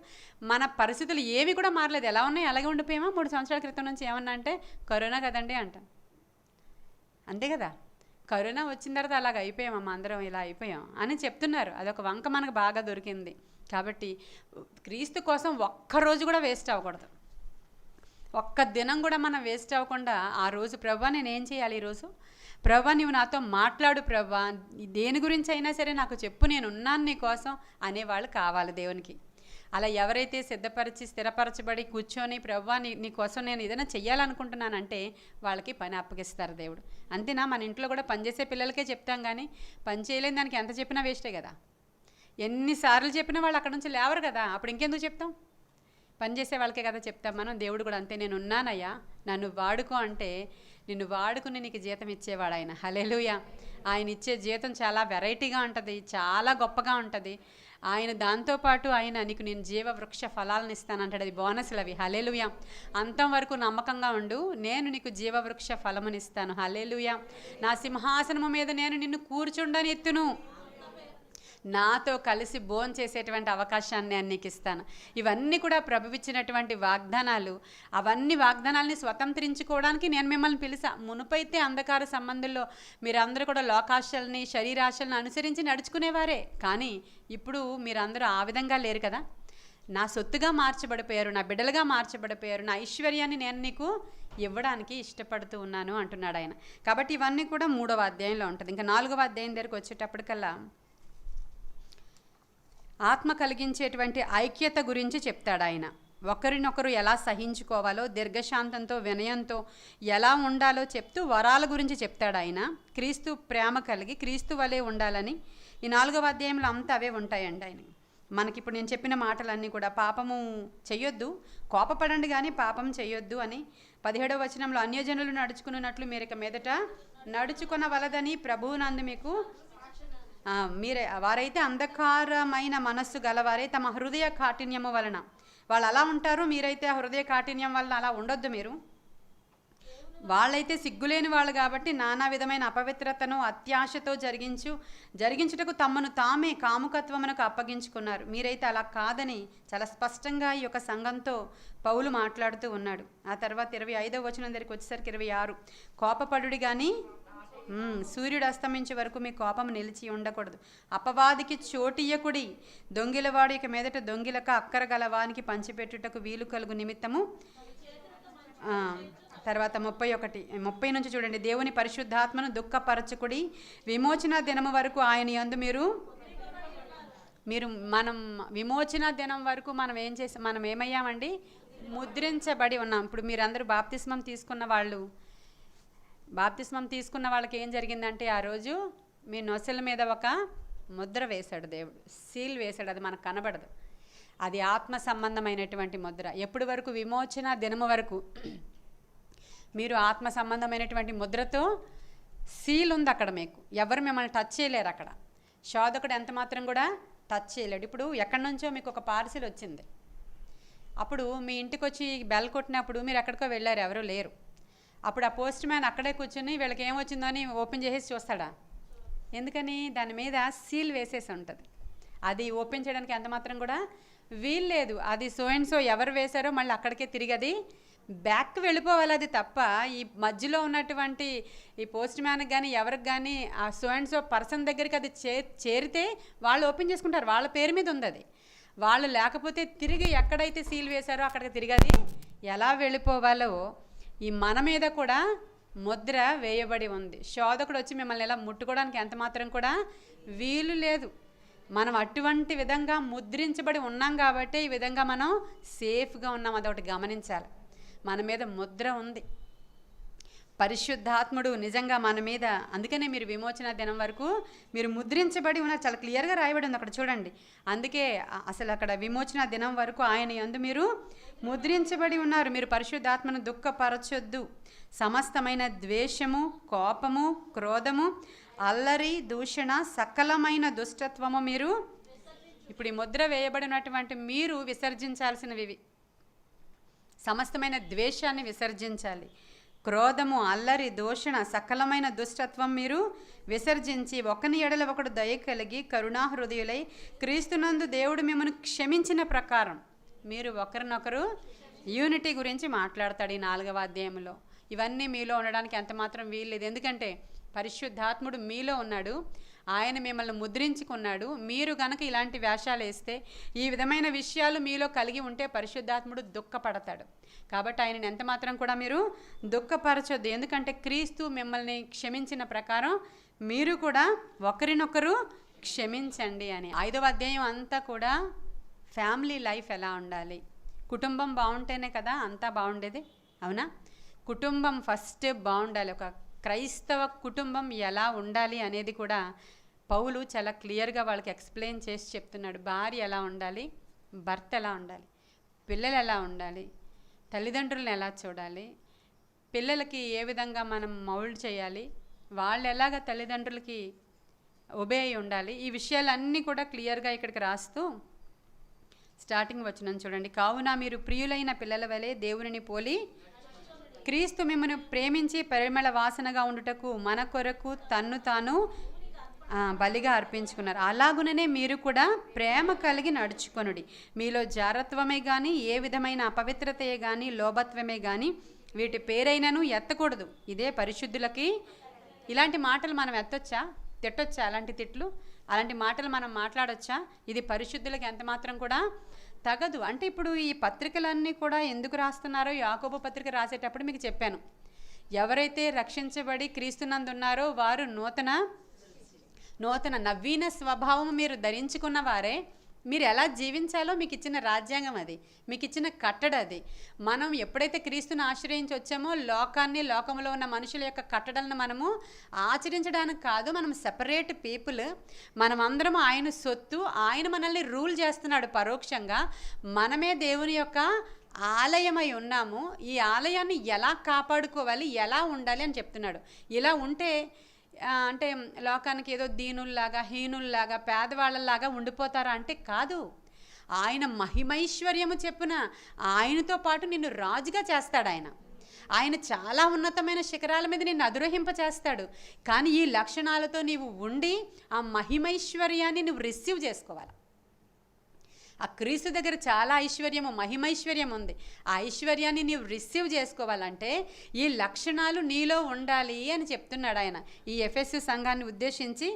మన పరిస్థితులు ఏవి కూడా మారలేదు. ఎలా ఉన్నాయి అలాగే ఉండిపోయామా? 3 సంవత్సరాల క్రితం నుంచి ఏమన్నా అంటే కరోనా కదండి అంటాం. అంతే కదా, కరోనా వచ్చిన తర్వాత అలాగ అయిపోయామమ్మా, అందరం ఇలా అయిపోయాం అని చెప్తున్నారు. అదొక వంక మనకు బాగా దొరికింది. కాబట్టి క్రీస్తు కోసం ఒక్కరోజు కూడా వేస్ట్ అవ్వకూడదు. ఒక్క దినం కూడా మనం వేస్ట్ అవ్వకుండా ఆ రోజు ప్రభువా నేనేం చేయాలి, ఈరోజు ప్రభువా నీవు నాతో మాట్లాడు, ప్రభువా దేని గురించి అయినా సరే నాకు చెప్పు, నేను ఉన్నాను నీ కోసం అనేవాళ్ళు కావాలి దేవునికి. అలా ఎవరైతే సిద్ధపరిచి స్థిరపరచబడి కూర్చొని ప్రభువా నీ కోసం నేను ఏదైనా చెయ్యాలనుకుంటున్నానంటే వాళ్ళకి పని అప్పగిస్తారు దేవుడు. అంతేనా? మన ఇంట్లో కూడా పనిచేసే పిల్లలకే చెప్తాం కానీ పని చేయలేని దానికి ఎంత చెప్పినా వేస్టే కదా. ఎన్నిసార్లు చెప్పినా వాళ్ళు అక్కడ నుంచి లేవరు కదా, అప్పుడు ఇంకెందుకు చెప్తాం? పనిచేసే వాళ్ళకే కదా చెప్తాం మనం. దేవుడు కూడా అంతే, నేను ఉన్నానయ్యా నన్ను వాడుకో అంటే నిన్ను వాడుకుని నీకు జీతం ఇచ్చేవాడు ఆయన. హల్లెలూయా. ఆయన ఇచ్చే జీతం చాలా వెరైటీగా ఉంటుంది, చాలా గొప్పగా ఉంటుంది. ఆయన దాంతోపాటు ఆయన నీకు నేను జీవవృక్ష ఫలాలను ఇస్తానంటాడు. అది బోనస్లు అవి. హల్లెలూయా. అంతం వరకు నమ్మకంగా ఉండు, నేను నీకు జీవవృక్ష ఫలమునిస్తాను. హల్లెలూయా. నా సింహాసనము మీద నేను నిన్ను కూర్చుండని ఎత్తును, నాతో కలిసి భోజనం చేసేటువంటి అవకాశాన్ని నేను నీకు ఇస్తాను. ఇవన్నీ కూడా ప్రభువిచ్చినటువంటి వాగ్దానాలు. అవన్నీ వాగ్దానాలని స్వతంత్రించుకోవడానికి నేను మిమ్మల్ని పిలిచా. మునుపైతే అంధకార సంబంధంలో మీరందరూ కూడా లోకాశల్ని, శరీరాశల్ని అనుసరించి నడుచుకునేవారే. కానీ ఇప్పుడు మీరందరూ ఆ విధంగా లేరు కదా. నా సొత్తుగా మార్చబడిపోయారు, నా బిడ్డలుగా మార్చబడిపోయారు, నా ఐశ్వర్యాన్ని నేను నీకు ఇవ్వడానికి ఇష్టపడుతూ ఉన్నాను అంటున్నాడు ఆయన. కాబట్టి ఇవన్నీ కూడా 3వ అధ్యాయంలో ఉంటుంది. ఇంకా 4వ అధ్యాయం దగ్గరికి వచ్చేటప్పటికల్లా ఆత్మ కలిగించేటువంటి ఐక్యత గురించి చెప్తాడు ఆయన. ఒకరినొకరు ఎలా సహించుకోవాలో, దీర్ఘశాంతంతో వినయంతో ఎలా ఉండాలో చెప్తూ వరాల గురించి చెప్తాడు ఆయన. క్రీస్తు ప్రేమ కలిగి క్రీస్తు వలె ఉండాలని ఈ 4వ అధ్యాయంలో అంతా అవే ఉంటాయండి ఆయన. మనకిప్పుడు నేను చెప్పిన మాటలన్నీ కూడా పాపము చెయ్యొద్దు, కోపపడండి కానీ పాపం చెయ్యొద్దు అని 17వ వచనంలో అన్యజనులు నడుచుకున్నట్లు మీరు ఇక మీదట నడుచుకొనవలదని ప్రభువునందు మీకు మీరే వారైతే అంధకారమైన మనస్సు గలవారే తమ హృదయ కాఠిన్యము వలన వాళ్ళు అలా ఉంటారు. మీరైతే ఆ హృదయ కాఠిన్యం వలన అలా ఉండొద్దు. మీరు వాళ్ళైతే సిగ్గులేని వాళ్ళు కాబట్టి నానా విధమైన అపవిత్రతను అత్యాశతో జరిగించుటకు తమను తామే కాముకత్వమునకు అప్పగించుకున్నారు. మీరైతే అలా కాదని చాలా స్పష్టంగా ఈ యొక్క సంఘంతో పౌలు మాట్లాడుతూ ఉన్నాడు. ఆ తర్వాత 25వ వచనం దగ్గరికి వచ్చేసరికి 26, కోపపడుడి కానీ సూర్యుడు అస్తమించే వరకు మీ కోపం నిలిచి ఉండకూడదు. అపవాదికి చోటియ్యకుడి, దొంగిలవాడు ఇక మీదట దొంగిలక అక్కర గలవానికి పంచిపెట్టుటకు వీలు కలుగు నిమిత్తము. తర్వాత 30 నుంచి చూడండి. దేవుని పరిశుద్ధాత్మను దుఃఖపరచుకుడి, విమోచన దినము వరకు ఆయన యందు మనం విమోచన దినం వరకు మనం ఏమయ్యామండి? ముద్రించబడి ఉన్నాం. ఇప్పుడు మీరందరూ బాప్తిస్మం తీసుకున్న వాళ్ళకి ఏం జరిగిందంటే, ఆ రోజు మీ నొసల మీద ఒక ముద్ర వేశాడు దేవుడు, సీల్ వేశాడు. అది మనకు కనబడదు. అది ఆత్మ సంబంధమైనటువంటి ముద్ర. ఎప్పటి వరకు? విమోచన దినము వరకు మీరు ఆత్మ సంబంధమైనటువంటి ముద్రతో సీల్ ఉంది అక్కడ. మీకు ఎవరు మిమ్మల్ని టచ్ చేయలేరు. అక్కడ శోధకుడు ఎంత మాత్రం కూడా టచ్ చేయలేడు. ఇప్పుడు ఎక్కడి నుంచో మీకు ఒక పార్సిల్ వచ్చింది. అప్పుడు మీ ఇంటికి వచ్చి బెల్ కొట్టినప్పుడు మీరు ఎక్కడికో వెళ్ళారు, ఎవరు లేరు. అప్పుడు ఆ పోస్ట్ మ్యాన్ అక్కడే కూర్చొని వీళ్ళకి ఏమొచ్చిందో అని ఓపెన్ చేసేసి చూస్తాడా? ఎందుకని? దాని మీద సీల్ వేసేసి ఉంటుంది. అది ఓపెన్ చేయడానికి ఎంత మాత్రం కూడా వీలు లేదు. అది సో అండ్ సో ఎవరు వేశారో మళ్ళీ అక్కడికే తిరిగి అది బ్యాక్ వెళ్ళిపోవాలి. అది తప్ప ఈ మధ్యలో ఉన్నటువంటి ఈ పోస్ట్ మ్యాన్కి కానీ ఎవరికి కానీ ఆ సో అండ్ సో పర్సన్ దగ్గరికి అది చేరితే వాళ్ళు ఓపెన్ చేసుకుంటారు. వాళ్ళ పేరు మీద ఉంది అది. వాళ్ళు లేకపోతే తిరిగి ఎక్కడైతే సీల్ వేశారో అక్కడికి తిరిగి అది ఎలా వెళ్ళిపోవాలో ఈ మన మీద కూడా ముద్ర వేయబడి ఉంది. శోధకుడు వచ్చి మిమ్మల్ని ఎలా ముట్టుకోవడానికి ఎంత మాత్రం కూడా వీలు లేదు. మనం అటువంటి విధంగా ముద్రించబడి ఉన్నాం కాబట్టి ఈ విధంగా మనం సేఫ్గా ఉన్నాం. అదొకటి గమనించాలి. మన మీద ముద్ర ఉంది. పరిశుద్ధాత్ముడు నిజంగా మన మీద. అందుకనే మీరు విమోచన దినం వరకు మీరు ముద్రించబడి ఉన్నారు. చాలా క్లియర్గా రాయబడి ఉంది అక్కడ చూడండి. అందుకే అసలు అక్కడ విమోచన దినం వరకు ఆయన యందు మీరు ముద్రించబడి ఉన్నారు. మీరు పరిశుద్ధాత్మను దుఃఖపరచొద్దు. సమస్తమైన ద్వేషము, కోపము, క్రోధము, అల్లరి, దూషణ, సకలమైన దుష్టత్వము మీరు ఇప్పుడు ఈ ముద్ర వేయబడినటువంటి మీరు విసర్జించాల్సినవి. సమస్తమైన ద్వేషాన్ని విసర్జించాలి. క్రోధము, అల్లరి, దూషణ, సకలమైన దుష్టత్వం మీరు విసర్జించి ఒకని ఎడల ఒకడు దయ కలిగి కరుణాహృదయులై క్రీస్తునందు దేవుడు మిమ్మల్ని క్షమించిన ప్రకారం మీరు ఒకరినొకరు యూనిటీ గురించి మాట్లాడతాడు ఈ 4వ అధ్యాయంలో. ఇవన్నీ మీలో ఉండడానికి ఎంత మాత్రం వీల్లేదు. ఎందుకంటే పరిశుద్ధాత్ముడు మీలో ఉన్నాడు. ఆయన మిమ్మల్ని ముద్రించుకున్నాడు. మీరు గనక ఇలాంటి వేషాలు వేస్తే, ఈ విధమైన విషయాలు మీలో కలిగి ఉంటే పరిశుద్ధాత్ముడు దుఃఖపడతాడు. కాబట్టి ఆయనని ఎంత మాత్రం కూడా మీరు దుఃఖపరచొద్దు. ఎందుకంటే క్రీస్తు మిమ్మల్ని క్షమించిన ప్రకారం మీరు కూడా ఒకరినొకరు క్షమించండి అని. 5వ అధ్యాయం అంతా కూడా ఫ్యామిలీ లైఫ్ ఎలా ఉండాలి, కుటుంబం బాగుంటేనే కదా అంతా బాగుండేది, అవునా? కుటుంబం ఫస్ట్ బాగుండాలి. ఒక క్రైస్తవ కుటుంబం ఎలా ఉండాలి అనేది కూడా పౌలు చాలా క్లియర్గా వాళ్ళకి ఎక్స్ప్లెయిన్ చేసి చెప్తున్నాడు. భార్య ఎలా ఉండాలి, భర్త ఎలా ఉండాలి, పిల్లలు ఎలా ఉండాలి, తల్లిదండ్రులను ఎలా చూడాలి, పిల్లలకి ఏ విధంగా మనం మౌల్డ్ చేయాలి, వాళ్ళు ఎలాగ తల్లిదండ్రులకి ఒబే అయి ఉండాలి. ఈ విషయాలన్నీ కూడా క్లియర్గా ఇక్కడికి రాస్తూ స్టార్టింగ్ వచనం చూడండి. కావున మీరు ప్రియులైన పిల్లల వలె దేవునిని పోలి క్రీస్తు మిమ్మల్ని ప్రేమించి పరిమళ వాసనగా ఉండుటకు మన కొరకు తన్ను తాను బలిగా అర్పించుకున్నారు. అలాగుననే మీరు కూడా ప్రేమ కలిగి నడుచుకొనుడి. మీలో జారత్వమే కానీ ఏ విధమైన అపవిత్రతయే కానీ లోభత్వమే కానీ వీటి పేరైనను ఎత్తకూడదు. ఇదే పరిశుద్ధులకి. ఇలాంటి మాటలు మనం ఎత్తొచ్చా, తిట్టొచ్చా? అలాంటి తిట్లు, అలాంటి మాటలు మనం మాట్లాడొచ్చా? ఇది పరిశుద్ధులకి ఎంత మాత్రం కూడా తగదు. అంటే ఇప్పుడు ఈ పత్రికలన్నీ కూడా ఎందుకు రాస్తున్నారో యాకోబు పత్రిక రాసేటప్పుడు మీకు చెప్పాను. ఎవరైతే రక్షించబడి క్రీస్తునందున్నారో వారు నూతన నవీన స్వభావం మీరు ధరించుకున్న వారే. మీరు ఎలా జీవించాలో మీకు ఇచ్చిన రాజ్యాంగం అది, మీకు ఇచ్చిన కట్టడ అది. మనం ఎప్పుడైతే క్రీస్తుని ఆశ్రయించి వచ్చామో లోకంలో ఉన్న మనుషుల యొక్క కట్టడలను మనము ఆచరించడానికి కాదు. మనం సెపరేట్ పీపుల్. మనమందరం ఆయన సొత్తు. ఆయన మనల్ని రూల్ చేస్తున్నాడు పరోక్షంగా. మనమే దేవుని యొక్క ఆలయమై ఉన్నాము. ఈ ఆలయాన్ని ఎలా కాపాడుకోవాలి, ఎలా ఉండాలి అని చెప్తున్నాడు. ఇలా ఉంటే అంటే లోకానికి ఏదో దీనుల్లాగా, హీనుల్లాగా, పేదవాళ్ళలాగా ఉండిపోతారా అంటే కాదు. ఆయన మహిమైశ్వర్యము చెప్పున ఆయనతో పాటు నిన్ను రాజుగా చేస్తాడు. ఆయన చాలా ఉన్నతమైన శిఖరాల మీద నిన్ను అధిరోహింపచేస్తాడు. కానీ ఈ లక్షణాలతో నీవు ఉండి ఆ మహిమైశ్వర్యాన్ని నువ్వు రిసీవ్ చేసుకోవాలి. ఆ క్రీస్తు దగ్గర చాలా ఐశ్వర్యము, మహిమైశ్వర్యం ఉంది. ఆ ఐశ్వర్యాన్ని నీవు రిసీవ్ చేసుకోవాలంటే ఈ లక్షణాలు నీలో ఉండాలి అని చెప్తున్నాడు ఆయన ఈ ఎఫెసీ సంఘాన్ని ఉద్దేశించి.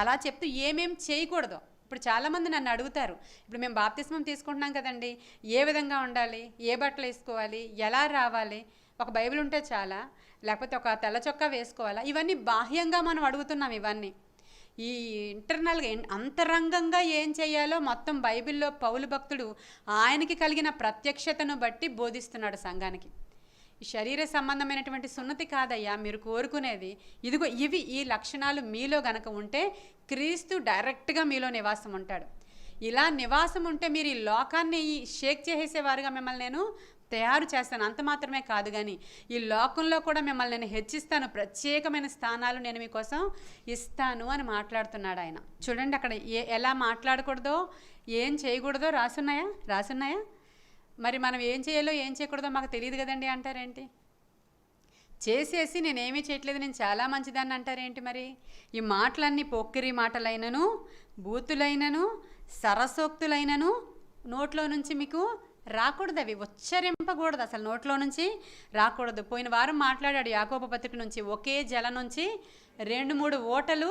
అలా చెప్తూ ఏమేం చేయకూడదు. ఇప్పుడు చాలామంది నన్ను అడుగుతారు, ఇప్పుడు మేము బాప్తిస్మం తీసుకుంటున్నాం కదండి, ఏ విధంగా ఉండాలి, ఏ బట్టలు వేసుకోవాలి, ఎలా రావాలి, ఒక బైబిల్ ఉంటే చాలా, లేకపోతే ఒక తెల్ల చొక్కా వేసుకోవాలా, ఇవన్నీ బాహ్యంగా మనం అడుగుతున్నాం. ఇవన్నీ ఈ ఇంటర్నల్గా అంతరంగంగా ఏం చేయాలో మొత్తం బైబిల్లో పౌలు భక్తుడు ఆయనకి కలిగిన ప్రత్యక్షతను బట్టి బోధిస్తున్నాడు సంఘానికి. ఈ శరీర సంబంధమైనటువంటి సున్నతి కాదయ్యా మీరు కోరుకునేది, ఇదిగో ఇవి ఈ లక్షణాలు మీలో గనక ఉంటే క్రీస్తు డైరెక్ట్గా మీలో నివాసం ఉంటాడు. ఇలా నివాసం ఉంటే మీరు ఈ లోకాన్ని షేక్ చేసేసేవారుగా మిమ్మల్ని నేను తయారు చేస్తాను. అంత మాత్రమే కాదు, కానీ ఈ లోకంలో కూడా మిమ్మల్ని నేను హెచ్చిస్తాను, ప్రత్యేకమైన స్థానాలు నేను మీకోసం ఇస్తాను అని మాట్లాడుతున్నాడు ఆయన. చూడండి అక్కడ ఎలా మాట్లాడకూడదో ఏం చేయకూడదో రాసున్నాయా. మరి మనం ఏం చేయాలో ఏం చేయకూడదో మాకు తెలియదు కదండి అంటారేంటి? చేసేసి నేనేమీ చేయట్లేదు, నేను చాలా మంచిదాన్ని అంటారేంటి? మరి ఈ మాటలన్నీ పొక్కిరి మాటలైనను, బూతులైనను, సరసోక్తులైనను నోట్లో నుంచి మీకు రాకూడదు, అవి ఉచ్చరింపకూడదు, అసలు నోట్లో నుంచి రాకూడదు. పోయిన వారం మాట్లాడాడు యాకోబు పత్రిక నుంచి, ఒకే జల నుంచి 2-3 ఓటలు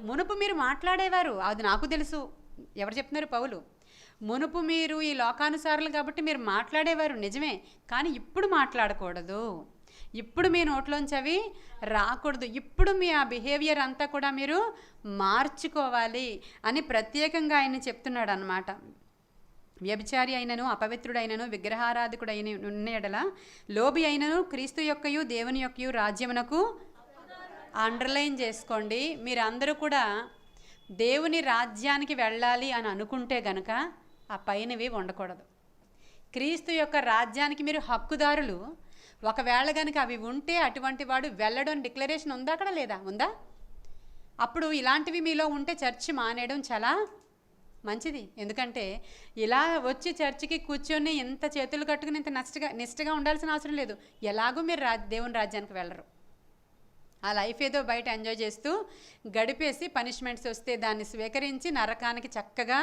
మునుపు మీరు మాట్లాడేవారు. అది నాకు తెలుసు. ఎవరు చెప్తున్నారు? పౌలు. మునుపు మీరు ఈ లోకానుసారులు కాబట్టి మీరు మాట్లాడేవారు, నిజమే. కానీ ఇప్పుడు మాట్లాడకూడదు, ఇప్పుడు మీ నోట్లోంచి అవి రాకూడదు. ఇప్పుడు మీ ఆ బిహేవియర్ అంతా కూడా మీరు మార్చుకోవాలి అని ప్రత్యేకంగా ఆయన చెప్తున్నాడు అన్నమాట. వ్యభిచారి అయినను, అపవిత్రుడైనను, విగ్రహారాధికుడైన ఉన్న ఎడల లోబి అయినను క్రీస్తు యొక్కయు దేవుని యొక్కయు రాజ్యమునకు, అండర్లైన్ చేసుకోండి, మీరందరూ కూడా దేవుని రాజ్యానికి వెళ్ళాలి అని అనుకుంటే గనక ఆ పైనవి ఉండకూడదు. క్రీస్తు యొక్క రాజ్యానికి మీరు హక్కుదారులు. ఒకవేళ కనుక అవి ఉంటే అటువంటి వాడు వెళ్ళడం డిక్లరేషన్ ఉందా అక్కడ? లేదా? ఉందా? అప్పుడు ఇలాంటివి మీలో ఉంటే చర్చి మానేయడం చాలా మంచిది. ఎందుకంటే ఇలా వచ్చి చర్చికి కూర్చొని ఇంత చేతులు కట్టుకుని ఇంత నిష్టగా ఉండాల్సిన అవసరం లేదు. ఎలాగో మీరు దేవుని రాజ్యానికి వెళ్ళరు. ఆ లైఫ్ ఏదో బయట ఎంజాయ్ చేస్తూ గడిపేసి పనిష్మెంట్స్ వస్తే దాన్ని స్వీకరించి నరకానికి చక్కగా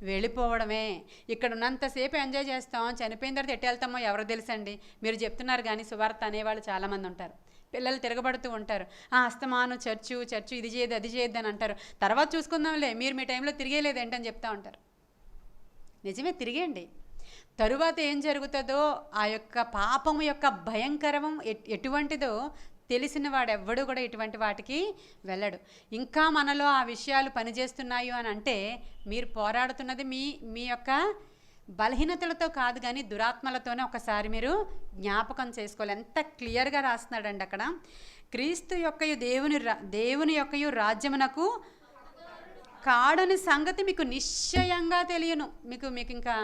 వెళ్ళిపోవడమే. ఇక్కడ ఉన్నంతసేపు ఎంజాయ్ చేస్తాం, చనిపోయిన తర్వాత ఎట్టి వెళ్తామో ఎవరు తెలుసండి. మీరు చెప్తున్నారు కానీ సువార్త అనేవాళ్ళు చాలామంది ఉంటారు. పిల్లలు తిరగబడుతూ ఉంటారు, అస్తమాను చర్చు ఇది చేయదు అది చేయొద్దు అని అంటారు. తర్వాత చూసుకుందాంలే, మీరు మీ టైంలో తిరిగేలేదు ఏంటని చెప్తా ఉంటారు. నిజమే, తిరిగేయండి. తరువాత ఏం జరుగుతుందో, ఆ యొక్క పాపము యొక్క భయంకరం ఎటువంటిదో తెలిసిన వాడెవ్వడు కూడా ఇటువంటి వాటికి వెళ్ళడు. ఇంకా మనలో ఆ విషయాలు పనిచేస్తున్నాయి అని అంటే మీరు పోరాడుతున్నది మీ యొక్క బలహీనతలతో కాదు, కానీ దురాత్మలతోనే ఒకసారి మీరు జ్ఞాపకం చేసుకోవాలి. ఎంత క్లియర్గా రాస్తున్నాడండి అక్కడ. క్రీస్తు యొక్కయు దేవుని యొక్కయు రాజ్యమునకు కాడని సంగతి మీకు నిశ్చయంగా తెలియను. మీకు ఇంకా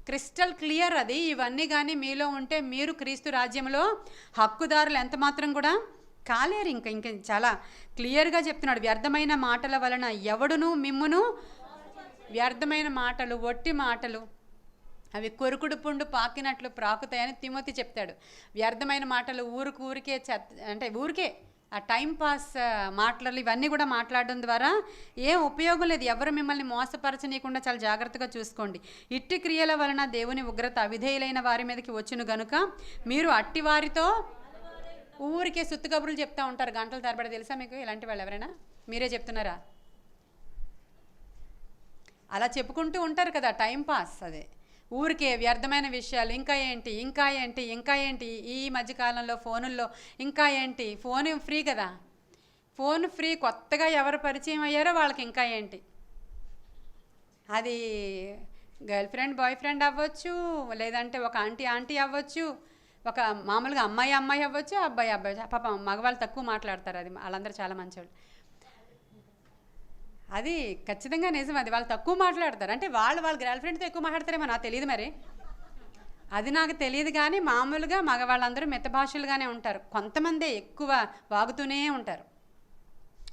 క్రిస్టల్ క్లియర్ అది. ఇవన్నీ కానీ మీలో ఉంటే మీరు క్రీస్తు రాజ్యంలో హక్కుదారులు ఎంత మాత్రం కూడా కాలేరు. ఇంకా చాలా క్లియర్గా చెప్తున్నాడు. వ్యర్థమైన మాటల వలన ఎవడును మిమ్మును, వ్యర్థమైన మాటలు, ఒట్టి మాటలు, అవి కొరుకుడు పుండు పాకినట్లు ప్రాకుతాయని తిమోతి చెప్తాడు. వ్యర్థమైన మాటలు ఊరికే అంటే ఊరికే ఆ టైంపాస్ మాటలు ఇవన్నీ కూడా మాట్లాడడం ద్వారా ఏం ఉపయోగం లేదు. ఎవరు మిమ్మల్ని మోసపరచనీయకుండా చాలా జాగ్రత్తగా చూసుకోండి. ఇట్టి క్రియల వలన దేవుని ఉగ్రత అవిధేయులైన వారి మీదకి వచ్చును గనుక మీరు అట్టి వారితో ఊరికే సుత్తు కబుర్లు చెప్తూ ఉంటారు గంటల తరబడి. తెలుసా మీకు ఇలాంటి వాళ్ళు ఎవరైనా? మీరే చెప్తున్నారా? అలా చెప్పుకుంటూ ఉంటారు కదా, టైంపాస్. అదే ఊరికే వ్యర్థమైన విషయాలు. ఇంకా ఏంటి ఈ మధ్యకాలంలో ఫోనుల్లో ఇంకా ఏంటి, ఫోన్ ఫ్రీ కదా, ఫోన్ ఫ్రీ. కొత్తగా ఎవరు పరిచయం అయ్యారో వాళ్ళకి ఇంకా ఏంటి, అది గర్ల్ ఫ్రెండ్ బాయ్ ఫ్రెండ్ అవ్వచ్చు, లేదంటే ఒక ఆంటీ అవ్వచ్చు, ఒక మామూలుగా అమ్మాయి అవ్వచ్చు, అబ్బాయి పాప మగవాళ్ళు తక్కువ మాట్లాడతారు. అది వాళ్ళందరూ చాలా మంచివాళ్ళు. అది ఖచ్చితంగా నిజం. అది వాళ్ళు తక్కువ మాట్లాడతారు. అంటే వాళ్ళ గర్ల్ ఫ్రెండ్తో ఎక్కువ మాట్లాడతారేమో నాకు తెలియదు, మరి అది నాకు తెలియదు. కానీ మామూలుగా మగవాళ్ళందరూ మిత భాషలుగానే ఉంటారు. కొంతమందే ఎక్కువ వాగుతూనే ఉంటారు.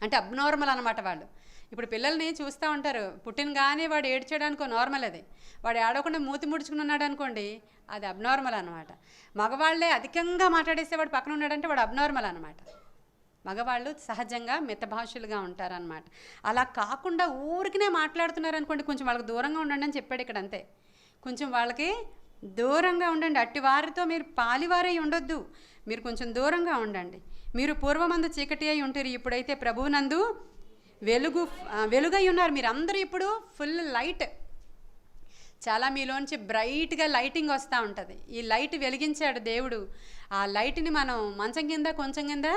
అంటే అబ్నార్మల్ అనమాట వాళ్ళు. ఇప్పుడు పిల్లల్ని చూస్తూ ఉంటారు, పుట్టినగానే వాడు ఏడ్చేయడానికి నార్మల్, అది వాడు ఏడవకుండా మూతి ముడుచుకుని ఉన్నాడు అనుకోండి, అది అబ్నార్మల్ అనమాట. మగవాళ్ళే అధికంగా మాట్లాడేస్తే వాడు పక్కన ఉన్నాడంటే వాడు అబ్నార్మల్ అనమాట. మగవాళ్ళు సహజంగా మితభాషలుగా ఉంటారనమాట. అలా కాకుండా ఊరికినే మాట్లాడుతున్నారు అనుకోండి, కొంచెం వాళ్ళకి దూరంగా ఉండండి అని చెప్పాడు ఇక్కడ, అంతే. కొంచెం వాళ్ళకి దూరంగా ఉండండి. అట్టి వారితో మీరు పాలివారై ఉండొద్దు, మీరు కొంచెం దూరంగా ఉండండి. మీరు పూర్వమందు చీకటి అయి ఉంటారు, ఇప్పుడైతే ప్రభువునందు వెలుగై ఉన్నారు. మీరు అందరూ ఇప్పుడు ఫుల్ లైట్, చాలా మీలోంచి బ్రైట్గా లైటింగ్ వస్తూ ఉంటుంది. ఈ లైట్ వెలిగించాడు దేవుడు. ఆ లైట్ని మనం మంచం కింద కొంచెం కింద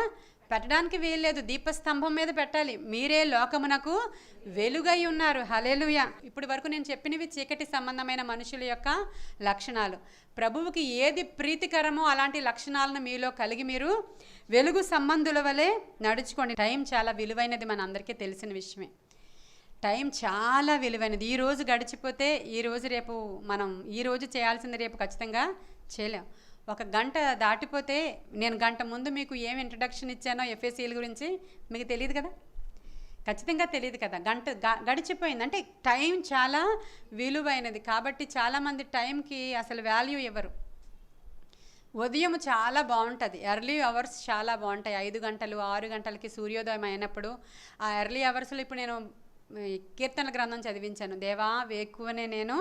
పెట్టడానికి వీల్లేదు, దీపస్తంభం మీద పెట్టాలి. మీరే లోకమునకు వెలుగై ఉన్నారు. హల్లెలూయా. ఇప్పుడు వరకు నేను చెప్పినవి చీకటి సంబంధమైన మనుషుల యొక్క లక్షణాలు. ప్రభువుకి ఏది ప్రీతికరమో అలాంటి లక్షణాలను మీలో కలిగి మీరు వెలుగు సంబంధుల వలె నడుచుకోండి. టైం చాలా విలువైనది, మన అందరికీ తెలిసిన విషయమే. టైం చాలా విలువైనది. ఈరోజు గడిచిపోతే ఈరోజు రేపు మనం ఈరోజు చేయాల్సింది రేపు ఖచ్చితంగా చేయలేం. ఒక గంట దాటిపోతే, నేను గంట ముందు మీకు ఏం ఇంట్రడక్షన్ ఇచ్చానో ఎఫ్ఎస్సీల గురించి మీకు తెలియదు కదా, ఖచ్చితంగా తెలియదు కదా. గంట గడిచిపోయింది. అంటే టైం చాలా విలువైనది. కాబట్టి చాలామంది టైంకి అసలు వాల్యూ ఇవ్వరు. ఉదయం చాలా బాగుంటుంది, ఎర్లీ అవర్స్ చాలా బాగుంటాయి. 5 గంటలు 6 గంటలకి సూర్యోదయం అయినప్పుడు ఆ ఎర్లీ అవర్స్లో, ఇప్పుడు నేను కీర్తనల గ్రంథం చదివించాను, దేవా వేకువనే నేను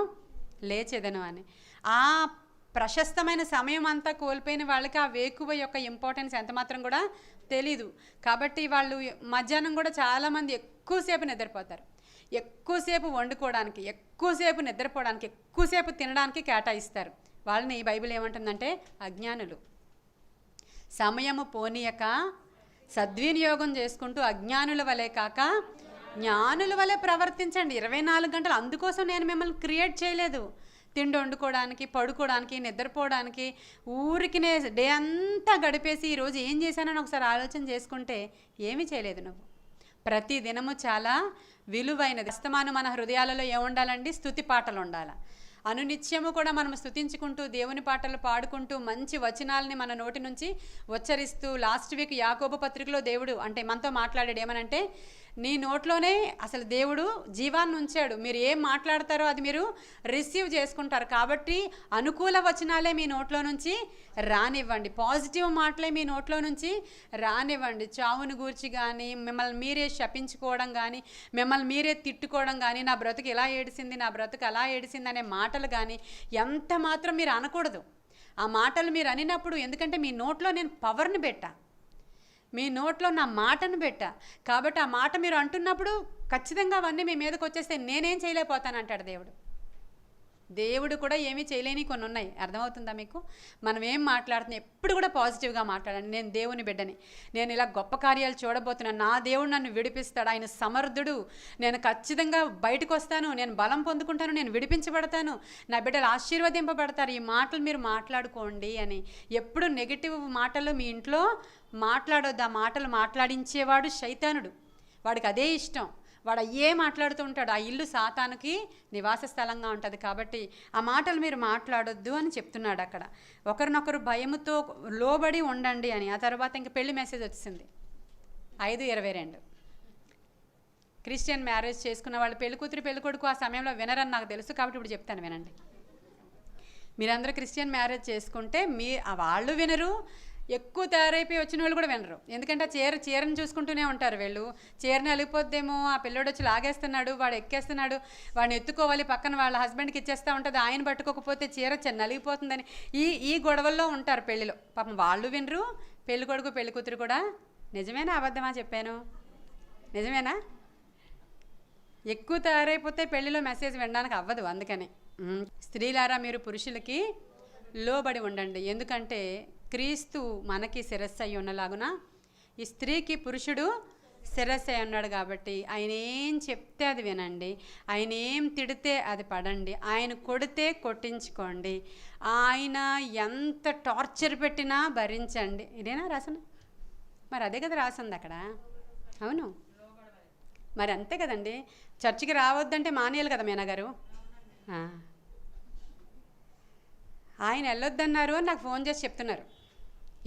లేచెదను అని. ఆ ప్రశస్తమైన సమయం అంతా కోల్పోయిన వాళ్ళకి ఆ వేకువ యొక్క ఇంపార్టెన్స్ ఎంత మాత్రం కూడా తెలీదు. కాబట్టి వాళ్ళు మధ్యాహ్నం కూడా చాలామంది ఎక్కువసేపు నిద్రపోతారు. ఎక్కువసేపు వండుకోవడానికి, ఎక్కువసేపు నిద్రపోవడానికి, ఎక్కువసేపు తినడానికి కేటాయిస్తారు. వాళ్ళని బైబిల్ ఏమంటుందంటే అజ్ఞానులు. సమయము పోనీయక సద్వినియోగం చేసుకుంటూ అజ్ఞానుల వలె కాక జ్ఞానుల వలె ప్రవర్తించండి. 24 గంటలు. అందుకోసం నేను మిమ్మల్ని క్రియేట్ చేయలేదు, తిండి వండుకోవడానికి, పడుకోవడానికి, నిద్రపోవడానికి. ఊరికినే డే అంతా గడిపేసి ఈరోజు ఏం చేశానని ఒకసారి ఆలోచన చేసుకుంటే ఏమీ చేయలేదు నువ్వు. ప్రతి దినము చాలా విలువైనది. అస్తమానం మన హృదయాలలో ఏముండాలండి? స్తుతి పాటలు ఉండాలి. అనునిత్యము కూడా మనం స్తుతించుకుంటూ, దేవుని పాటలు పాడుకుంటూ, మంచి వచనాలని మన నోటి నుంచి ఉచ్చరిస్తూ. లాస్ట్ వీక్ యాకోబు పత్రికలో దేవుడు అంటే మనతో మాట్లాడాడు, ఏమనంటే నీ నోట్లోనే అసలు దేవుడు జీవాన్ని ఉంచాడు. మీరు ఏం మాట్లాడతారో అది మీరు రిసీవ్ చేసుకుంటారు. కాబట్టి అనుకూల వచనాలే మీ నోట్లో నుంచి రానివ్వండి, పాజిటివ్ మాటలే మీ నోట్లో నుంచి రానివ్వండి. చావును గూర్చి కానీ, మిమ్మల్ని మీరే శపించుకోవడం కానీ, మిమ్మల్ని మీరే తిట్టుకోవడం కానీ, నా బ్రతుకు ఇలా ఏడిసింది, నా బ్రతుకు అలా ఏడిసింది అనే మాటలు కానీ ఎంత మాత్రం మీరు అనకూడదు. ఆ మాటలు మీరు అనినప్పుడు, ఎందుకంటే మీ నోట్లో నేను పవర్ని పెట్టా, మీ నోట్లో నా మాటను పెట్టా. కాబట్టి ఆ మాట మీరు అంటున్నప్పుడు ఖచ్చితంగా అవన్నీ మీ మీదకి వచ్చేస్తే నేనేం చేయలేకపోతాను అంటాడు దేవుడు. దేవుడు కూడా ఏమీ చేయలేని కొన్ని ఉన్నాయి. అర్థమవుతుందా మీకు? మనం ఏం మాట్లాడుతున్నాం ఎప్పుడు కూడా పాజిటివ్గా మాట్లాడండి. నేను దేవుని బిడ్డని, నేను ఇలా గొప్ప కార్యాలు చూడబోతున్నాను, నా దేవుడు నన్ను విడిపిస్తాడు, ఆయన సమర్థుడు, నేను ఖచ్చితంగా బయటకు వస్తాను, నేను బలం పొందుకుంటాను, నేను విడిపించబడతాను, నా బిడ్డలు ఆశీర్వదింపబడతారు. ఈ మాటలు మీరు మాట్లాడుకోండి అని. ఎప్పుడు నెగిటివ్ మాటలు మీ ఇంట్లో మాట్లాడొద్దు. ఆ మాటలు మాట్లాడించేవాడు శైతానుడు, వాడికి అదే ఇష్టం. వాడు అయ్యే మాట్లాడుతూ ఉంటాడు. ఆ ఇల్లు సాతానుకి నివాస స్థలంగా ఉంటుంది. కాబట్టి ఆ మాటలు మీరు మాట్లాడొద్దు అని చెప్తున్నాడు అక్కడ. ఒకరినొకరు భయముతో లోబడి ఉండండి అని. ఆ తర్వాత ఇంక పెళ్లి మెసేజ్ వచ్చింది 5:22. క్రిస్టియన్ మ్యారేజ్ చేసుకున్న వాళ్ళు పెళ్లి కూతురు పెళ్లి కొడుకు ఆ సమయంలో వినరని నాకు తెలుసు, కాబట్టి ఇప్పుడు చెప్తాను, వినండి. మీరందరూ క్రిస్టియన్ మ్యారేజ్ చేసుకుంటే వాళ్ళు వినరు, ఎక్కువ తయారైపోయి వచ్చిన వాళ్ళు కూడా వినరు. ఎందుకంటే ఆ చీరను చూసుకుంటూనే ఉంటారు. వీళ్ళు చీరని అలిగిపోద్దేమో, ఆ పిల్లోడు వచ్చి లాగేస్తున్నాడు, వాడు ఎక్కేస్తున్నాడు, వాడిని ఎత్తుకోవాలి, పక్కన వాళ్ళ హస్బెండ్కి ఇచ్చేస్తూ ఉంటుంది, ఆయన పట్టుకోకపోతే చీర నలిగిపోతుందని ఈ గొడవల్లో ఉంటారు పెళ్ళిలో. పాపం వాళ్ళు వినరు, పెళ్ళి కొడుకు పెళ్లి కూతురు కూడా. నిజమేనా అబద్ధమా చెప్పాను? నిజమేనా? ఎక్కువ తయారైపోతే పెళ్ళిలో మెసేజ్ వినడానికి అవ్వదు. అందుకని స్త్రీలారా మీరు పురుషులకి లోబడి ఉండండి. ఎందుకంటే క్రీస్తు మనకి శిరస్సు అయి ఉన్నలాగున ఈ స్త్రీకి పురుషుడు శిరస్సు అయి ఉన్నాడు. కాబట్టి ఆయన ఏం చెప్తే అది వినండి, ఆయన ఏం తిడితే అది పడండి, ఆయన కొడితే కొట్టించుకోండి, ఆయన ఎంత టార్చర్ పెట్టినా భరించండి. ఇదేనా రాసిన? మరి అదే కదా రాసింది అక్కడ. అవును, మరి అంతే కదండి. చర్చికి రావద్దంటే మానేయాలి కదా మీనాగారు. ఆయన వెళ్ళొద్దన్నారు అని నాకు ఫోన్ చేసి చెప్తున్నారు.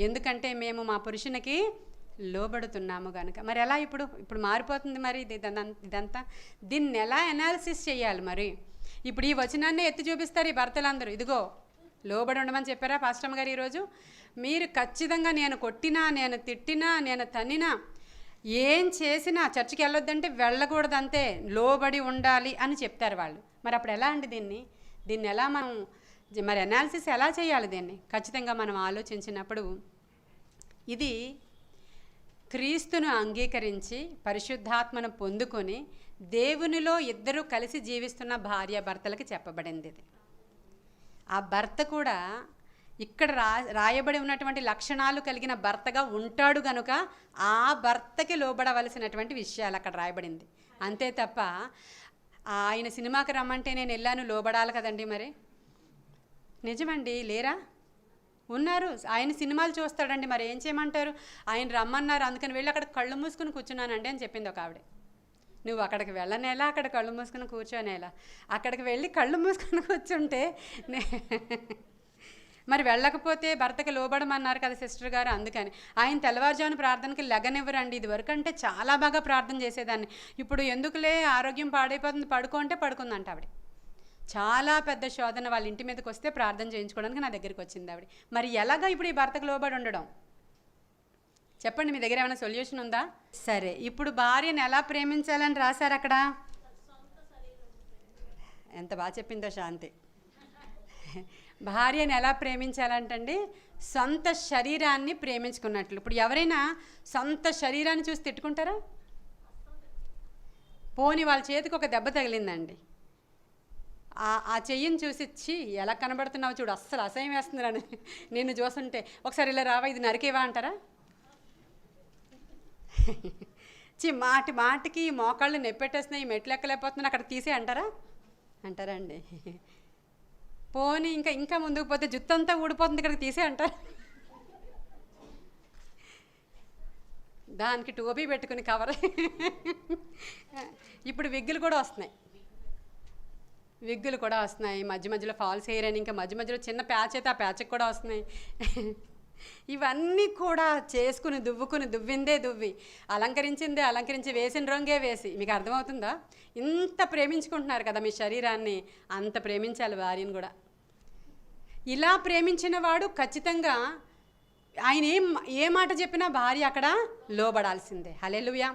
ఎందుకంటే మేము మా పురుషునికి లోబడుతున్నాము కనుక. మరి ఎలా ఇప్పుడు ఇప్పుడు మారిపోతుంది మరి ఇదంతా దీన్ని ఎలా అనాలిసిస్ చేయాలి మరి? ఇప్పుడు ఈ వచనాన్ని ఎత్తి చూపిస్తారు ఈ భర్తలందరూ, ఇదిగో లోబడి ఉండమని చెప్పారా పాస్టమ్ గారు ఈరోజు? మీరు ఖచ్చితంగా నేను కొట్టినా, నేను తిట్టినా, నేను తన్నినా, ఏం చేసినా చర్చికి వెళ్ళొద్దంటే వెళ్ళకూడదు, అంతే, లోబడి ఉండాలి అని చెప్తారు వాళ్ళు. మరి అప్పుడు ఎలా అండి దీన్ని ఎలా మనం మరి అనాలిసిస్ ఎలా చేయాలి? దీన్ని ఖచ్చితంగా మనం ఆలోచించినప్పుడు ఇది క్రీస్తును అంగీకరించి పరిశుద్ధాత్మను పొందుకొని దేవునిలో ఇద్దరు కలిసి జీవిస్తున్న భార్యాభర్తలకి చెప్పబడింది ఇది. ఆ భర్త కూడా ఇక్కడ రాయబడి ఉన్నటువంటి లక్షణాలు కలిగిన భర్తగా ఉంటాడు కనుక ఆ భర్తకి లోబడవలసినటువంటి విషయాలు అక్కడ రాయబడింది. అంతే తప్ప ఆయన సినిమాకి రమ్మంటే నేను వెళ్ళాను లోబడాలి కదండి. మరి నిజమండి, లేరా? ఉన్నారు. ఆయన సినిమాలు చూస్తాడండి, మరి ఏం చేయమంటారు? ఆయన రమ్మన్నారు అందుకని వెళ్ళి అక్కడ కళ్ళు మూసుకుని కూర్చున్నానండి అని చెప్పింది ఒక ఆవిడ. నువ్వు అక్కడికి వెళ్ళనేలా, అక్కడ కళ్ళు మూసుకుని కూర్చోనేలా? అక్కడికి వెళ్ళి కళ్ళు మూసుకుని కూర్చుంటే మరి వెళ్ళకపోతే భర్తకి లోబడమన్నారు కదా సిస్టర్ గారు. అందుకని ఆయన తెల్లవారుజామున ప్రార్థనకి లెగనివ్వరండి. ఇది వరకు అంటే చాలా బాగా ప్రార్థన చేసేదాన్ని, ఇప్పుడు ఎందుకులే ఆరోగ్యం పాడైపోతుంది పడుకుంటే పడుకుందంట ఆవిడ. చాలా పెద్ద శోధన వాళ్ళ ఇంటి మీదకి వస్తే ప్రార్థన చేయించుకోవడానికి నా దగ్గరికి వచ్చింది ఆవిడ. మరి ఎలాగా ఇప్పుడు ఈ భర్తకు లోబడి ఉండడం? చెప్పండి, మీ దగ్గర ఏమైనా సొల్యూషన్ ఉందా? సరే, ఇప్పుడు భార్యను ఎలా ప్రేమించాలని రాశారు అక్కడ. ఎంత బాగా చెప్పిందో శాంతి. భార్యను ఎలా ప్రేమించాలంటండి, సొంత శరీరాన్ని ప్రేమించుకున్నట్లు. ఇప్పుడు ఎవరైనా సొంత శరీరాన్ని చూసి తిట్టుకుంటారా? పోని వాళ్ళ చేతికి ఒక దెబ్బ తగిలిందండి, ఆ చెయ్యిని చూసి ఛీ ఎలా కనబడుతున్నావు చూడు, అస్సలు అసహ్యం వేస్తుంది అని నిన్ను చూస్తుంటే, ఒకసారి ఇలా రావా ఇది నరికేవా అంటారా? చి మాటికి మోకాళ్ళు నెప్పెట్టేస్తున్నాయి, మెట్లు ఎక్కలేకపోతున్నాయి, అక్కడ తీసే అంటారా? అంటారా అండి? పోనీ ఇంకా ముందుకు పోతే జుత్తంతా ఊడిపోతుంది, ఇక్కడికి తీసే అంటారు. దానికి టోపీ పెట్టుకుని కవర్. ఇప్పుడు విగ్గులు కూడా వస్తున్నాయి, మధ్య మధ్యలో ఫాల్స్ హెయిర్ అని, ఇంకా మధ్య మధ్యలో చిన్న ప్యాచ్ అయితే ఆ ప్యాచ్కి కూడా వస్తున్నాయి. ఇవన్నీ కూడా చేసుకుని దువ్విందే దువ్వి, అలంకరించి వేసిన రంగే వేసి, మీకు అర్థమవుతుందా? ఇంత ప్రేమించుకుంటున్నారు కదా మీ శరీరాన్ని, అంత ప్రేమించాలి భార్యను కూడా. ఇలా ప్రేమించిన వాడు ఖచ్చితంగా ఆయన ఏ మాట చెప్పినా భార్య అక్కడ లోబడాల్సిందే. హల్లెలూయా.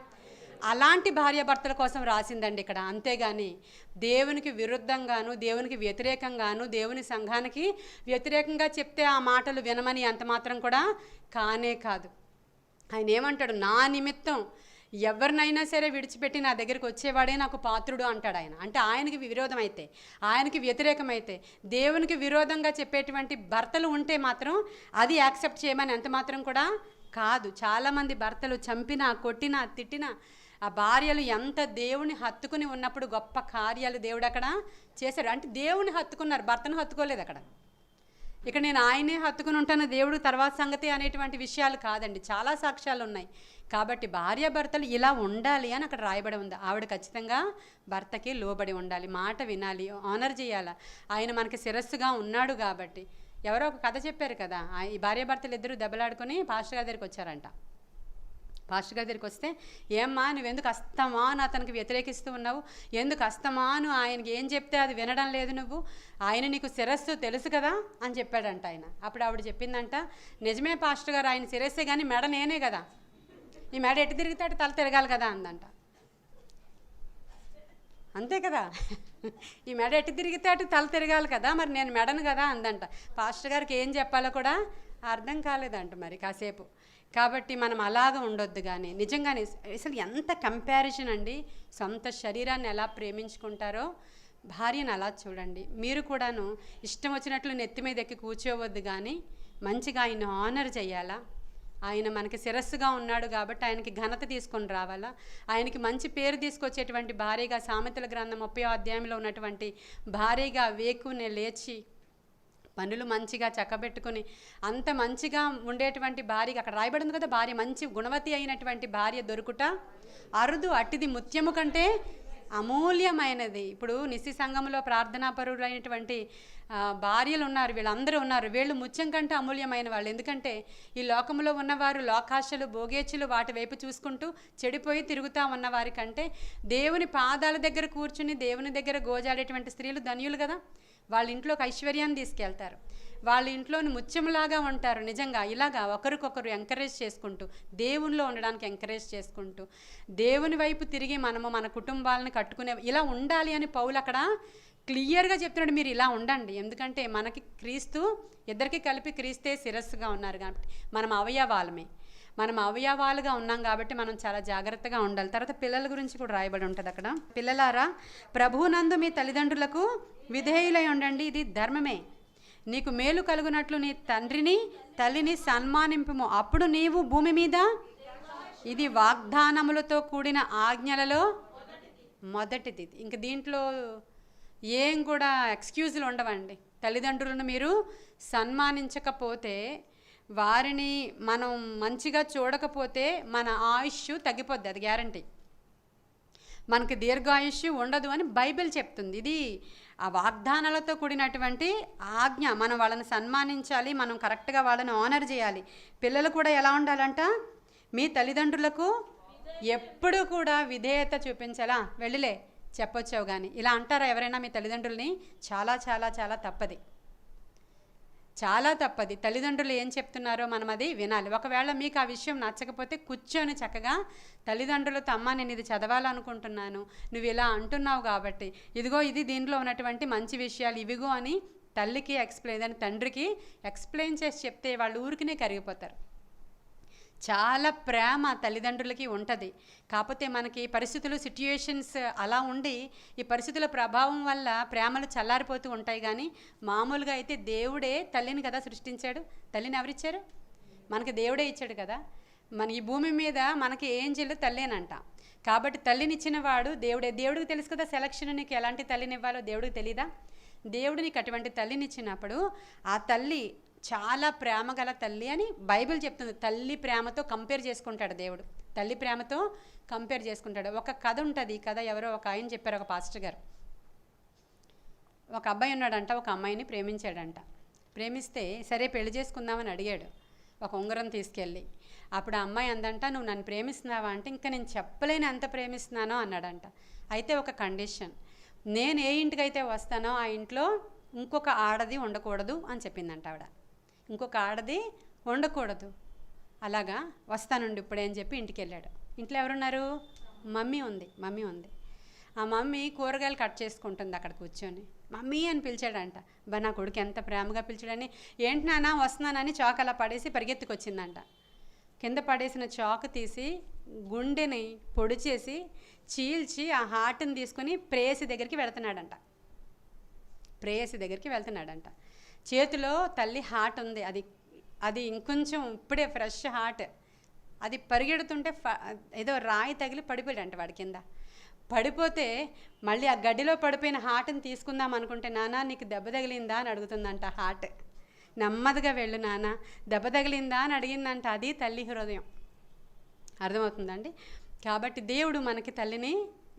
అలాంటి భార్యాభర్తల కోసం రాసిందండి ఇక్కడ. అంతేగాని దేవునికి విరుద్ధంగాను, దేవునికి వ్యతిరేకంగాను, దేవుని సంఘానికి వ్యతిరేకంగా చెప్తే ఆ మాటలు వినమని అంత మాత్రం కూడా కానే కాదు. ఆయన ఏమంటాడు, నా నిమిత్తం ఎవరినైనా సరే విడిచిపెట్టి నా దగ్గరికి వచ్చేవాడే నాకు పాత్రుడు అంటాడు ఆయన. అంటే ఆయనకి విరోధమైతే, ఆయనకి వ్యతిరేకమైతే, దేవునికి విరోధంగా చెప్పేటువంటి భర్తలు ఉంటే మాత్రం అది యాక్సెప్ట్ చేయమని ఎంత మాత్రం కూడా కాదు. చాలామంది భర్తలు చంపినా, కొట్టినా, తిట్టినా, ఆ భార్యలు ఎంత దేవుని హత్తుకుని ఉన్నప్పుడు గొప్ప కార్యాలు దేవుడు అక్కడ చేశాడు. అంటే దేవుని హత్తుకున్నారు, భర్తను హత్తుకోలేదు అక్కడ. ఇక్కడ నేను ఆయనే హత్తుకుని ఉంటాను దేవుడు తర్వాత సంగతి అనేటువంటి విషయాలు కాదండి, చాలా సాక్ష్యాలు ఉన్నాయి. కాబట్టి భార్యాభర్తలు ఇలా ఉండాలి అని అక్కడ రాయబడి ఉంది. ఆవిడ ఖచ్చితంగా భర్తకి లోబడి ఉండాలి, మాట వినాలి, ఆనర్ చేయాలి. ఆయన మనకి శిరస్సుగా ఉన్నాడు కాబట్టి. ఎవరో ఒక కథ చెప్పారు కదా, ఈ భార్యాభర్తలు ఇద్దరు దెబ్బలాడుకొని పాస్టర్ గారి దగ్గరికి వచ్చారంట. పాస్టర్ గారి దగ్గరికి వస్తే, ఏమ్మా నువ్వెందుకు అస్తమాను అతనికి వ్యతిరేకిస్తూ ఉన్నావు, ఎందుకు అస్తమాను ఆయనకి ఏం చెప్తే అది వినడం లేదు, నువ్వు ఆయన నీకు శిరస్సు తెలుసు కదా అని చెప్పాడంట ఆయన. అప్పుడు ఆవిడ చెప్పిందంట, నిజమే పాస్టర్ గారు, ఆయన శిరస్సే కానీ మెడ నేనే కదా, ఈ మెడ ఎటు తిరిగితే అటు తల తిరగాలి కదా అందంట. అంతే కదా, ఈ మెడ ఎటు తిరిగితే అటు తల తిరగాలి కదా, మరి నేను మెడను కదా అందంట. పాస్టర్ గారికి ఏం చెప్పాలో కూడా అర్థం కాలేదంట మరి కాసేపు. కాబట్టి మనం అలాగ ఉండొద్దు. కానీ నిజంగానే అసలు ఎంత కంపారిజన్ అండి, సొంత శరీరాన్ని ఎలా ప్రేమించుకుంటారో భార్యను అలా చూడండి. మీరు కూడాను ఇష్టం వచ్చినట్లు నెత్తి మీద ఎక్కి కూర్చోవద్దు, కానీ మంచిగా ఆయన ఆనర్ చేయాలా. ఆయన మనకి శిరస్సుగా ఉన్నాడు కాబట్టి ఆయనకి ఘనత తీసుకొని రావాలా, ఆయనకి మంచి పేరు తీసుకొచ్చేటువంటి భార్యగా, సామెతల గ్రంథం 30వ అధ్యాయంలో ఉన్నటువంటి భార్యగా వేకునే లేచి పనులు మంచిగా చక్కబెట్టుకుని అంత మంచిగా ఉండేటువంటి భార్యగా అక్కడ రాయబడింది కదా, భార్య మంచి గుణవతి అయినటువంటి భార్య దొరుకుట అరుదు, అట్టిది ముత్యము కంటే అమూల్యమైనది. ఇప్పుడు నిస్సి సంఘంలో ప్రార్థనాపరులైనటువంటి భార్యలు ఉన్నారు, వీళ్ళందరూ ఉన్నారు. వీళ్ళు ముత్యం కంటే అమూల్యమైన వాళ్ళు. ఎందుకంటే ఈ లోకంలో ఉన్నవారు లోకాశలు భోగేచ్ఛలు వాటి వైపు చూసుకుంటూ చెడిపోయి తిరుగుతూ ఉన్నవారి కంటే దేవుని పాదాల దగ్గర కూర్చుని దేవుని దగ్గర గోజాడేటువంటి స్త్రీలు ధన్యులు కదా. వాళ్ళ ఇంట్లోకి ఐశ్వర్యాన్ని తీసుకెళ్తారు, వాళ్ళ ఇంట్లోని ముత్యంలాగా ఉంటారు. నిజంగా ఇలాగా ఒకరికొకరు ఎంకరేజ్ చేసుకుంటూ, దేవునిలో ఉండడానికి ఎంకరేజ్ చేసుకుంటూ, దేవుని వైపు తిరిగి మనము మన కుటుంబాలను కట్టుకునే ఇలా ఉండాలి అని పౌలు అక్కడ క్లియర్గా చెప్తున్నాడు. మీరు ఇలా ఉండండి, ఎందుకంటే మనకి క్రీస్తు, ఇద్దరికి కలిపి క్రీస్తే శిరస్సుగా ఉన్నారు కాబట్టి మనం అవయవాలమే, మనం అవయవాలుగా ఉన్నాం కాబట్టి మనం చాలా జాగ్రత్తగా ఉండాలి. తర్వాత పిల్లల గురించి కూడా రాయబడి ఉంటుంది అక్కడ. పిల్లలారా, ప్రభువునందు మీ తల్లిదండ్రులకు విధేయులై ఉండండి, ఇది ధర్మమే. నీకు మేలు కలుగునట్లు నీ తండ్రిని తల్లిని సన్మానింపుము, అప్పుడు నీవు భూమి మీద, ఇది వాగ్దానములతో కూడిన ఆజ్ఞలలో మొదటిది. ఇంక దీంట్లో ఏం కూడా ఎక్స్క్యూజులు ఉండవండి. తల్లిదండ్రులను మీరు సన్మానించకపోతే, వారిని మనం మంచిగా చూడకపోతే మన ఆయుష్ తగ్గిపోద్ది, అది గ్యారంటీ. మనకి దీర్ఘాయుష్యు ఉండదు అని బైబిల్ చెప్తుంది. ఇది ఆ వాగ్దానాలతో కూడినటువంటి ఆజ్ఞ. మనం వాళ్ళని సన్మానించాలి, మనం కరెక్ట్గా వాళ్ళని ఆనర్ చేయాలి. పిల్లలు కూడా ఎలా ఉండాలంట, మీ తల్లిదండ్రులకు ఎప్పుడు కూడా విధేయత చూపించాలా. వెళ్ళిలే చెప్పొచ్చావు కానీ ఇలా అంటారా ఎవరైనా మీ తల్లిదండ్రుల్ని? చాలా చాలా చాలా తప్పది, చాలా తప్పది. తల్లిదండ్రులు ఏం చెప్తున్నారో మనం అది వినాలి. ఒకవేళ మీకు ఆ విషయం నచ్చకపోతే కూర్చొని చక్కగా తల్లిదండ్రులతో, అమ్మ నేను ఇది చదవాలనుకుంటున్నాను, నువ్వు ఇలా అంటున్నావు కాబట్టి ఇదిగో ఇది దీంట్లో ఉన్నటువంటి మంచి విషయాలు ఇవిగో అని తల్లికి ఎక్స్ప్లెయిన్ అని తండ్రికి ఎక్స్ప్లెయిన్ చేసి చెప్తే వాళ్ళు ఊరికినే కరిగిపోతారు. చాలా ప్రేమ తల్లిదండ్రులకి ఉంటుంది. కాకపోతే మనకి పరిస్థితులు సిట్యుయేషన్స్ అలా ఉండి ఈ పరిస్థితుల ప్రభావం వల్ల ప్రేమలు చల్లారిపోతూ ఉంటాయి. కానీ మామూలుగా అయితే దేవుడే తల్లిని కదా సృష్టించాడు. తల్లిని ఎవరిచ్చారు? మనకి దేవుడే ఇచ్చాడు కదా. మన ఈ భూమి మీద మనకి ఏంజెల్ తల్లేనంట. కాబట్టి తల్లినిచ్చిన వాడు దేవుడే. దేవుడికి తెలుసు కదా సెలక్షన్, నీకు ఎలాంటి తల్లిని ఇవ్వాలో దేవుడికి తెలీదా? దేవుడు నీకు అటువంటి తల్లినిచ్చినప్పుడు ఆ తల్లి చాలా ప్రేమ గల తల్లి అని బైబిల్ చెప్తుంది. తల్లి ప్రేమతో కంపేర్ చేసుకుంటాడు దేవుడు, తల్లి ప్రేమతో కంపేర్ చేసుకుంటాడు. ఒక కథ ఉంటుంది. ఈ కథ ఎవరో ఒక ఆయన చెప్పారు, ఒక పాస్టర్ గారు. ఒక అబ్బాయి ఉన్నాడంట, ఒక అమ్మాయిని ప్రేమించాడంట. ప్రేమిస్తే సరే పెళ్లి చేసుకుందామని అడిగాడు ఒక ఉంగరం తీసుకెళ్ళి. అప్పుడు ఆ అమ్మాయి అందంట, నువ్వు నన్ను ప్రేమిస్తున్నావా అంటే, ఇంకా నేను చెప్పలేని ఎంత ప్రేమిస్తున్నానో అన్నాడంట. అయితే ఒక కండిషన్, నేను ఏ ఇంటికైతే వస్తానో ఆ ఇంట్లో ఇంకొక ఆడది ఉండకూడదు అని చెప్పిందంట ఆవిడ. ఇంకొక ఆడది ఉండకూడదు, అలాగా వస్తానండి ఇప్పుడే అని చెప్పి ఇంటికి వెళ్ళాడు. ఇంట్లో ఎవరున్నారు? మమ్మీ ఉంది. ఆ మమ్మీ కూరగాయలు కట్ చేసుకుంటుంది అక్కడ కూర్చొని. మమ్మీ అని పిలిచాడంట. నా కొడుకు ఎంత ప్రేమగా పిలిచాడని, ఏంటి నాన్న వస్తున్నానని చాక్ అలా పడేసి పరిగెత్తుకొచ్చిందంట. కింద పడేసిన చాకు తీసి గుండెని పొడి చేసి చీల్చి ఆ హార్ట్ని తీసుకొని ప్రేయసి దగ్గరికి వెళ్తున్నాడంట. చేతిలో తల్లి హార్ట్ ఉంది, అది ఇంకొంచెం ఇప్పుడే ఫ్రెష్ హార్ట్. అది పరిగెడుతుంటే ఏదో రాయి తగిలి పడిపోయాడంట వాడి కింద. పడిపోతే మళ్ళీ ఆ గడ్డిలో పడిపోయిన హార్ట్ని తీసుకుందాం అనుకుంటే, నాన్న నీకు దెబ్బ తగిలిందా అని అడుగుతుందంట హార్ట్. నెమ్మదిగా వెళ్ళు నాన్న, దెబ్బ తగిలిందా అని అడిగిందంట. అది తల్లి హృదయం. అర్థమవుతుందండి? కాబట్టి దేవుడు మనకి తల్లిని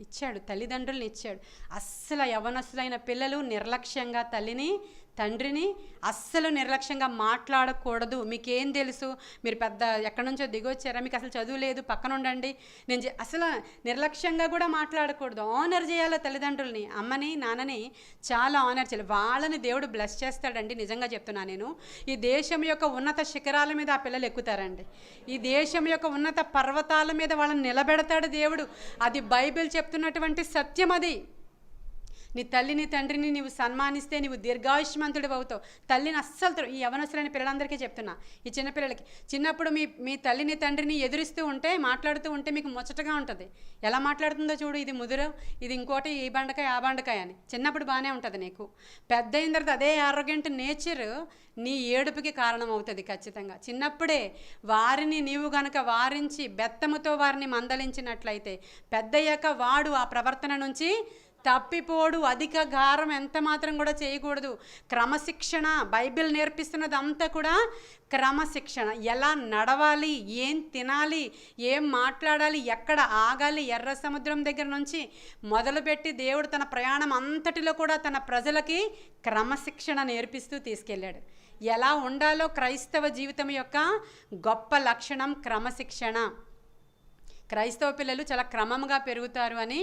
ఇచ్చాడు, తల్లిదండ్రుల్ని ఇచ్చాడు. అస్సలు యవ్వనస్తులైన పిల్లలు నిర్లక్ష్యంగా తల్లిని తండ్రిని అస్సలు నిర్లక్ష్యంగా మాట్లాడకూడదు. మీకేం తెలుసు, మీరు పెద్ద ఎక్కడి నుంచో దిగొచ్చారా, మీకు అసలు చదువు లేదు, పక్కన ఉండండి, అసలు నిర్లక్ష్యంగా కూడా మాట్లాడకూడదు. ఆనర్ చేయాలి తల్లిదండ్రుల్ని, అమ్మని నాన్నని చాలా ఆనర్ చేయాలి. వాళ్ళని దేవుడు బ్లెస్ చేస్తాడండి. నిజంగా చెప్తున్నా నేను. ఈ దేశం యొక్క ఉన్నత శిఖరాల మీద ఆ పిల్లలు ఎక్కుతారండి. ఈ దేశం యొక్క ఉన్నత పర్వతాల మీద వాళ్ళని నిలబెడతాడు దేవుడు. అది బైబిల్ చెప్తున్నటువంటి సత్యం. అది నీ తల్లిని తండ్రిని నీవు సన్మానిస్తే నీవు దీర్ఘాయుష్మంతుడు అవుతావు. తల్లిని అస్సలు, ఈ యవనస్తులైన పిల్లలందరికీ చెప్తున్నా, ఈ చిన్నపిల్లలకి, చిన్నప్పుడు మీ తల్లిని తండ్రిని ఎదురిస్తూ ఉంటే, మాట్లాడుతూ ఉంటే మీకు ముచ్చటగా ఉంటుంది. ఎలా మాట్లాడుతుందో చూడు, ఇది ముదురు, ఇది ఇంకోటి, ఈ బండకాయ ఆ బండకాయ అని. చిన్నప్పుడు బాగానే ఉంటుంది నీకు. పెద్ద అయిన తర్వాత అదే ఆరోగ్యంట్ నేచర్ నీ ఏడుపుకి కారణం అవుతుంది ఖచ్చితంగా. చిన్నప్పుడే వారిని నీవు గనక వారించి బెత్తముతో వారిని మందలించినట్లయితే పెద్దయ్యాక వాడు ఆ ప్రవర్తన నుంచి తప్పిపోడు, అధిక గారం ఎంత మాత్రం కూడా చేయకూడదు. క్రమశిక్షణ, బైబిల్ నేర్పిస్తున్నది అంతా కూడా క్రమశిక్షణ. ఎలా నడవాలి, ఏం తినాలి, ఏం మాట్లాడాలి, ఎక్కడ ఆగాలి, ఎర్ర సముద్రం దగ్గర నుంచి మొదలుపెట్టి దేవుడు తన ప్రయాణం అంతటిలో కూడా తన ప్రజలకి క్రమశిక్షణ నేర్పిస్తూ తీసుకెళ్ళాడు. ఎలా ఉండాలో క్రైస్తవ జీవితం యొక్క గొప్ప లక్షణం క్రమశిక్షణ. క్రైస్తవ పిల్లలు చాలా క్రమంగా పెరుగుతారు అని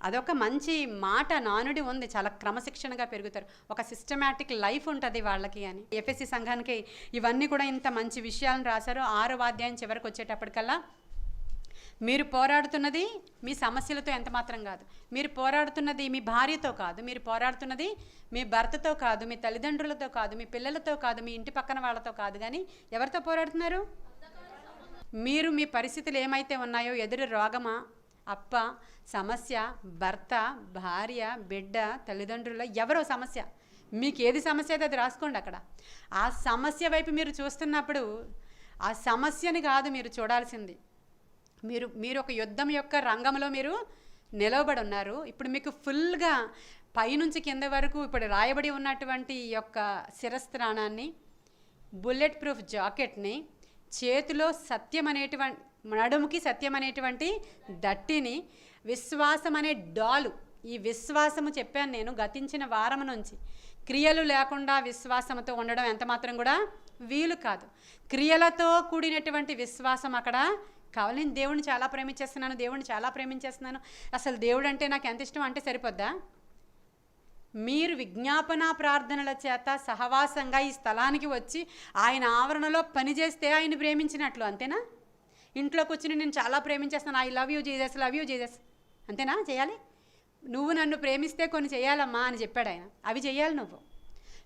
అదొక మంచి మాట, నానుడి ఉంది. చాలా క్రమశిక్షణగా పెరుగుతారు, ఒక సిస్టమాటిక్ లైఫ్ ఉంటుంది వాళ్ళకి అని. ఎఫ్ఎస్సి సంఘానికి ఇవన్నీ కూడా ఇంత మంచి విషయాలను రాశారు. 6వ అధ్యాయం చివరికి వచ్చేటప్పటికల్లా మీరు పోరాడుతున్నది మీ సమస్యలతో ఎంత మాత్రం కాదు, మీరు పోరాడుతున్నది మీ భార్యతో కాదు, మీరు పోరాడుతున్నది మీ భర్తతో కాదు, మీ తల్లిదండ్రులతో కాదు, మీ పిల్లలతో కాదు, మీ ఇంటి పక్కన వాళ్ళతో కాదు, కానీ ఎవరితో పోరాడుతున్నారు? మీరు మీ పరిస్థితులు ఏమైతే ఉన్నాయో, ఎదురు రోగమా, అప్ప, సమస్య, భర్త, భార్య, బిడ్డ, తల్లిదండ్రుల ఎవరో సమస్య, మీకు ఏది సమస్య అయితే అది రాసుకోండి అక్కడ. ఆ సమస్య వైపు మీరు చూస్తున్నప్పుడు ఆ సమస్యని కాదు మీరు చూడాల్సింది, మీరు ఒక యుద్ధం యొక్క రంగంలో మీరు నిలవబడి ఉన్నారు. ఇప్పుడు మీకు ఫుల్గా పైనుంచి కింద వరకు ఇప్పుడు రాయబడి ఉన్నటువంటి ఈ యొక్క శిరస్త్రాణాన్ని, బుల్లెట్ ప్రూఫ్ జాకెట్ని, చేతిలో సత్యం అనేటువంటి, నడుముకి సత్యం అనేటువంటి దట్టిని, విశ్వాసం అనే డాలు. ఈ విశ్వాసము చెప్పాను నేను గతించిన వారం నుంచి. క్రియలు లేకుండా విశ్వాసంతో ఉండడం ఎంత మాత్రం కూడా వీలు కాదు. క్రియలతో కూడినటువంటి విశ్వాసం అక్కడ కావాలి. నేను దేవుడిని చాలా ప్రేమించేస్తున్నాను, అసలు దేవుడు అంటే నాకు ఎంత ఇష్టం అంటే సరిపోద్దా? మీరు విజ్ఞాపన ప్రార్థనల చేత సహవాసంగా ఈ స్థలానికి వచ్చి ఆయన ఆవరణలో పనిచేస్తే ఆయన ప్రేమించినట్లు, అంతేనా? ఇంట్లో కూర్చుని నేను చాలా ప్రేమించేస్తున్నాను, ఐ లవ్ యూ జీసస్, అంతేనా చేయాలి? నువ్వు నన్ను ప్రేమిస్తే కొన్ని చేయాలమ్మా అని చెప్పాడు ఆయన. అవి చేయాలి.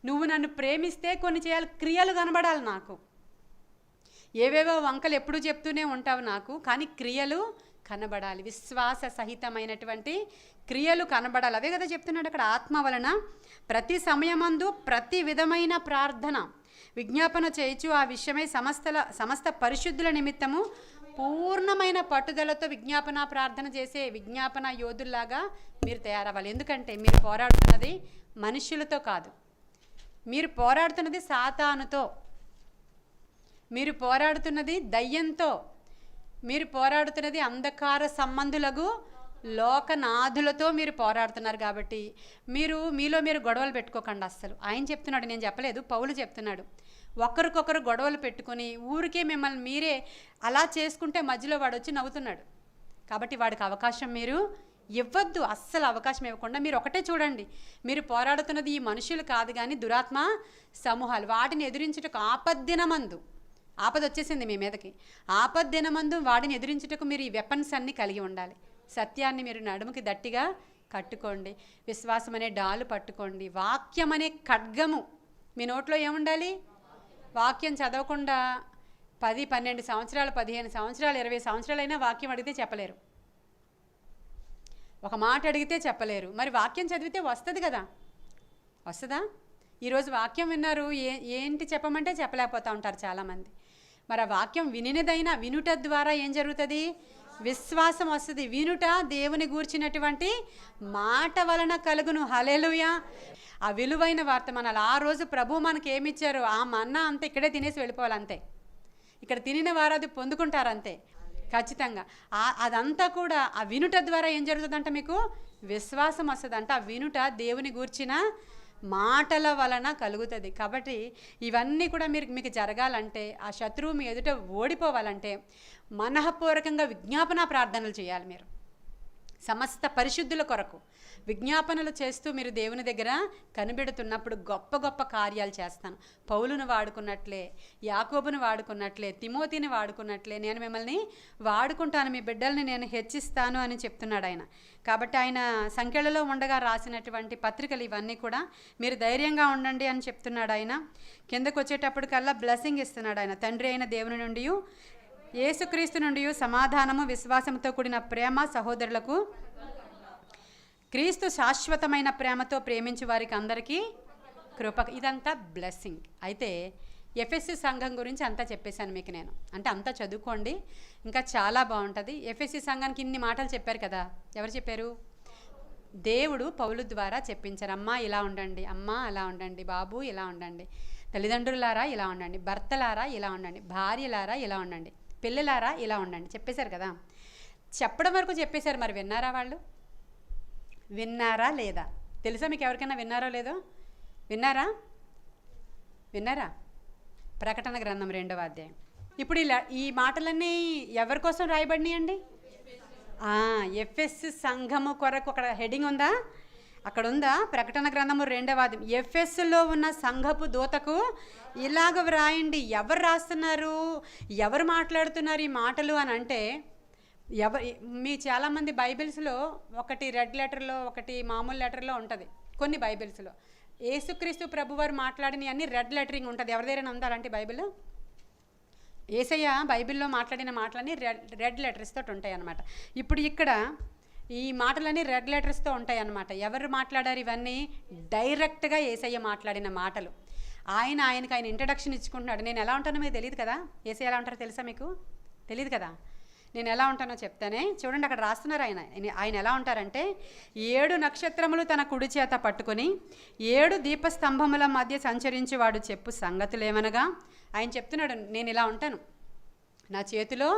నువ్వు నన్ను ప్రేమిస్తే కొన్ని చేయాలి, క్రియలు కనబడాలి నాకు. ఏవేవో వంకలు ఎప్పుడు చెప్తూనే ఉంటావు నాకు, కానీ క్రియలు కనబడాలి. విశ్వాస సహితమైనటువంటి క్రియలు కనబడాలి. అవే కదా చెప్తున్నాడు అక్కడ. ఆత్మ వలన ప్రతి సమయమందు ప్రతి విధమైన ప్రార్థన విజ్ఞాపన చేయించు ఆ విషయమై సమస్త పరిశుద్ధుల నిమిత్తము పూర్ణమైన పట్టుదలతో విజ్ఞాపన ప్రార్థన చేసే విజ్ఞాపన యోధుల్లాగా మీరు తయారవ్వాలి. ఎందుకంటే మీరు పోరాడుతున్నది మనుష్యులతో కాదు, మీరు పోరాడుతున్నది సాతానుతో, మీరు పోరాడుతున్నది దయ్యంతో, మీరు పోరాడుతున్నది అంధకార సంబంధులకు లోకనాథులతో మీరు పోరాడుతున్నారు. కాబట్టి మీలో మీరు గొడవలు పెట్టుకోకండి అస్సలు. ఆయన చెప్తున్నాడు, నేను చెప్పలేదు, పౌలు చెప్తున్నాడు. ఒకరికొకరు గొడవలు పెట్టుకొని ఊరికే మిమ్మల్ని మీరే అలా చేసుకుంటే మధ్యలో వాడు వచ్చి నవ్వుతున్నాడు. కాబట్టి వాడికి అవకాశం మీరు ఇవ్వద్దు, అస్సలు అవకాశం ఇవ్వకుండా మీరు ఒకటే చూడండి. మీరు పోరాడుతున్నది ఈ మనుషులు కాదు కానీ దురాత్మ సమూహాలు. వాటిని ఎదిరించుటకు ఆపద వచ్చేసింది మీ మీదకి. ఆపద్దినమందు వాడిని ఎదిరించుటకు మీరు ఈ వెపన్స్ అన్నీ కలిగి ఉండాలి. సత్యాన్ని మీరు నడుముకి దట్టిగా కట్టుకోండి, విశ్వాసం అనే డాలు పట్టుకోండి, వాక్యం అనే ఖడ్గము మీ నోట్లో ఏముండాలి? వాక్యం చదవకుండా 10, 12 సంవత్సరాలు, 15 సంవత్సరాలు, 20 సంవత్సరాలైనా వాక్యం అడిగితే చెప్పలేరు, ఒక మాట అడిగితే చెప్పలేరు. మరి వాక్యం చదివితే వస్తుంది కదా, వస్తుందా? ఈరోజు వాక్యం విన్నారు, ఏంటి చెప్పమంటే చెప్పలేకపోతూ ఉంటారు చాలామంది. మరి ఆ వాక్యం వినుట ద్వారా ఏం జరుగుతుంది? విశ్వాసం వస్తుంది. వినుట దేవుని గూర్చినటువంటి మాట వలన కలుగును. హల్లెలూయా. ఆ విలువైన వర్తమానాలు ఆ రోజు ప్రభు మనకి ఏమిచ్చారు ఆ మన్నా అంతే ఇక్కడే తినేసి వెళ్ళిపోవాలి, అంతే. ఇక్కడ తినిన వారు అది పొందుకుంటారు, అంతే ఖచ్చితంగా. అదంతా కూడా ఆ వినుట ద్వారా ఏం జరుగుతుందంటే మీకు విశ్వాసం వస్తుందంట. ఆ వినుట దేవుని గూర్చిన మాటల వలన కలుగుతుంది. కాబట్టి ఇవన్నీ కూడా మీకు జరగాలంటే, ఆ శత్రువు మీ ఎదుట ఓడిపోవాలంటే మనఃపూర్వకంగా విజ్ఞాపన ప్రార్థనలు చేయాలి. మీరు సమస్త పరిశుద్ధుల కొరకు విజ్ఞాపనలు చేస్తూ మీరు దేవుని దగ్గర కనిపెడుతున్నప్పుడు గొప్ప గొప్ప కార్యాలు చేస్తాను. పౌలును వాడుకున్నట్లే, యాకోబును వాడుకున్నట్లే, తిమోతిని వాడుకున్నట్లే నేను మిమ్మల్ని వాడుకుంటాను, మీ బిడ్డల్ని నేను హెచ్చిస్తాను అని చెప్తున్నాడు ఆయన. కాబట్టి ఆయన సంఖ్యలలో ఉండగా రాసినటువంటి పత్రికలు ఇవన్నీ కూడా మీరు ధైర్యంగా ఉండండి అని చెప్తున్నాడు ఆయన. కిందకు వచ్చేటప్పటికల్లా బ్లెస్సింగ్ ఇస్తున్నాడు ఆయన. తండ్రి అయిన దేవుని నుండి, యేసుక్రీస్తు నుండి సమాధానము, విశ్వాసంతో కూడిన ప్రేమ సహోదరులకు, క్రీస్తు శాశ్వతమైన ప్రేమతో ప్రేమించే వారికి అందరికీ కృప. ఇదంతా బ్లెస్సింగ్. అయితే ఎఫ్ఎస్సి సంఘం గురించి అంతా చెప్పేశాను మీకు నేను. అంటే అంతా చదువుకోండి, ఇంకా చాలా బాగుంటుంది. ఎఫ్ఎస్సి సంఘానికి ఇన్ని మాటలు చెప్పారు కదా, ఎవరు చెప్పారు? దేవుడు పౌలు ద్వారా చెప్పించారు. అమ్మ ఇలా ఉండండి, అమ్మ అలా ఉండండి, బాబు ఇలా ఉండండి, తల్లిదండ్రులారా ఇలా ఉండండి, భర్తలారా ఇలా ఉండండి, భార్యలారా ఇలా ఉండండి, పిల్లలారా ఇలా ఉండండి చెప్పేశారు కదా. చెప్పడం వరకు చెప్పేశారు. మరి విన్నారా వాళ్ళు? విన్నారా లేదా? తెలుసా మీకు? ఎవరికైనా విన్నారో లేదో? విన్నారా? ప్రకటన గ్రంథం 2వ అధ్యాయం. ఇప్పుడు ఇలా ఈ మాటలన్నీ ఎవరి కోసం రాయబడినాయి అండి? ఎఫ్ఎస్ సంఘము కొరకు. అక్కడ హెడ్డింగ్ ఉందా? అక్కడ ఉందా? ప్రకటన గ్రంథము 2వ అధ్యాయం. ఎఫ్ఎస్లో ఉన్న సంఘపు దూతకు ఇలాగ వ్రాయండి. ఎవరు రాస్తున్నారు, ఎవరు మాట్లాడుతున్నారు ఈ మాటలు అని అంటే, మీ చాలామంది బైబిల్స్లో ఒకటి రెడ్ లెటర్లో, ఒకటి మామూలు లెటర్లో ఉంటుంది. కొన్ని బైబిల్స్లో యేసుక్రీస్తు ప్రభువారు మాట్లాడిన అన్ని రెడ్ లెటరింగ్ ఉంటుంది. ఎవరి దగ్గర ఉందా అలాంటి బైబిల్? యేసయ్య బైబిల్లో మాట్లాడిన మాటలన్నీ రెడ్ లెటర్స్ తోటి ఉంటాయి అన్నమాట. ఇప్పుడు ఇక్కడ ఈ మాటలన్నీ రెడ్ లెటర్స్తో ఉంటాయి అన్నమాట. ఎవరు మాట్లాడారు ఇవన్నీ? డైరెక్ట్గా యేసయ్య మాట్లాడిన మాటలు. ఆయనకి ఇంట్రడక్షన్ ఇచ్చుకుంటున్నాడు. నేను ఎలా ఉంటానో మీకు తెలియదు కదా. యేసయ్య ఎలా ఉంటారో తెలుసా మీకు? తెలియదు కదా. నేను ఎలా ఉంటానో చెప్తానే. చూడండి, అక్కడ రాస్తున్నారు. ఆయన ఎలా ఉంటారంటే, 7 నక్షత్రములు తన కుడి చేత పట్టుకొని 7 దీపస్తంభముల మధ్య సంచరించి వాడు చెప్పు సంగతులేమనగా, ఆయన చెప్తున్నాడు, నేను ఇలా ఉంటాను. నా చేతిలో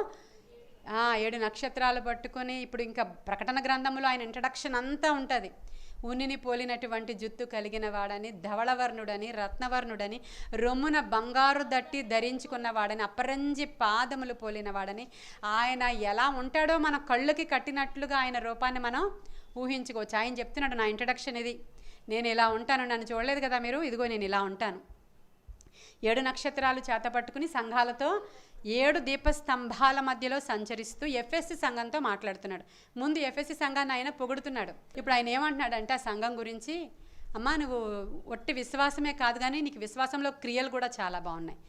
7 నక్షత్రాలు పట్టుకొని. ఇప్పుడు ఇంకా ప్రకటన గ్రంథంలో ఆయన ఇంట్రడక్షన్ అంతా ఉంటుంది. ఉనిని పోలినటువంటి జుత్తు కలిగిన వాడని, ధవళవర్ణుడని, రత్నవర్ణుడని, రొమ్మున బంగారు దట్టి ధరించుకున్న వాడని, అపరంజి పాదములు పోలిన వాడని. ఆయన ఎలా ఉంటాడో మన కళ్ళకి కట్టినట్లుగా ఆయన రూపాన్ని మనం ఊహించుకోవచ్చు. ఆయన చెప్తున్నాడు, నా ఇంట్రడక్షన్ ఇది, నేను ఇలా ఉంటాను. నన్ను చూడలేదు కదా మీరు, ఇదిగో నేను ఇలా ఉంటాను. 7 నక్షత్రాలు చేతపట్టుకుని సంఘాలతో 7 దీపస్తంభాల మధ్యలో సంచరిస్తూ ఎఫ్ఎస్సి సంఘంతో మాట్లాడుతున్నాడు. ముందు ఎఫ్ఎస్సి సంఘాన్ని ఆయన పొగుడుతున్నాడు. ఇప్పుడు ఆయన ఏమంటున్నాడంటే ఆ సంఘం గురించి, అమ్మా నువ్వు ఒట్టి విశ్వాసమే కాదు కానీ నీకు విశ్వాసంలో క్రియలు కూడా చాలా బాగున్నాయి.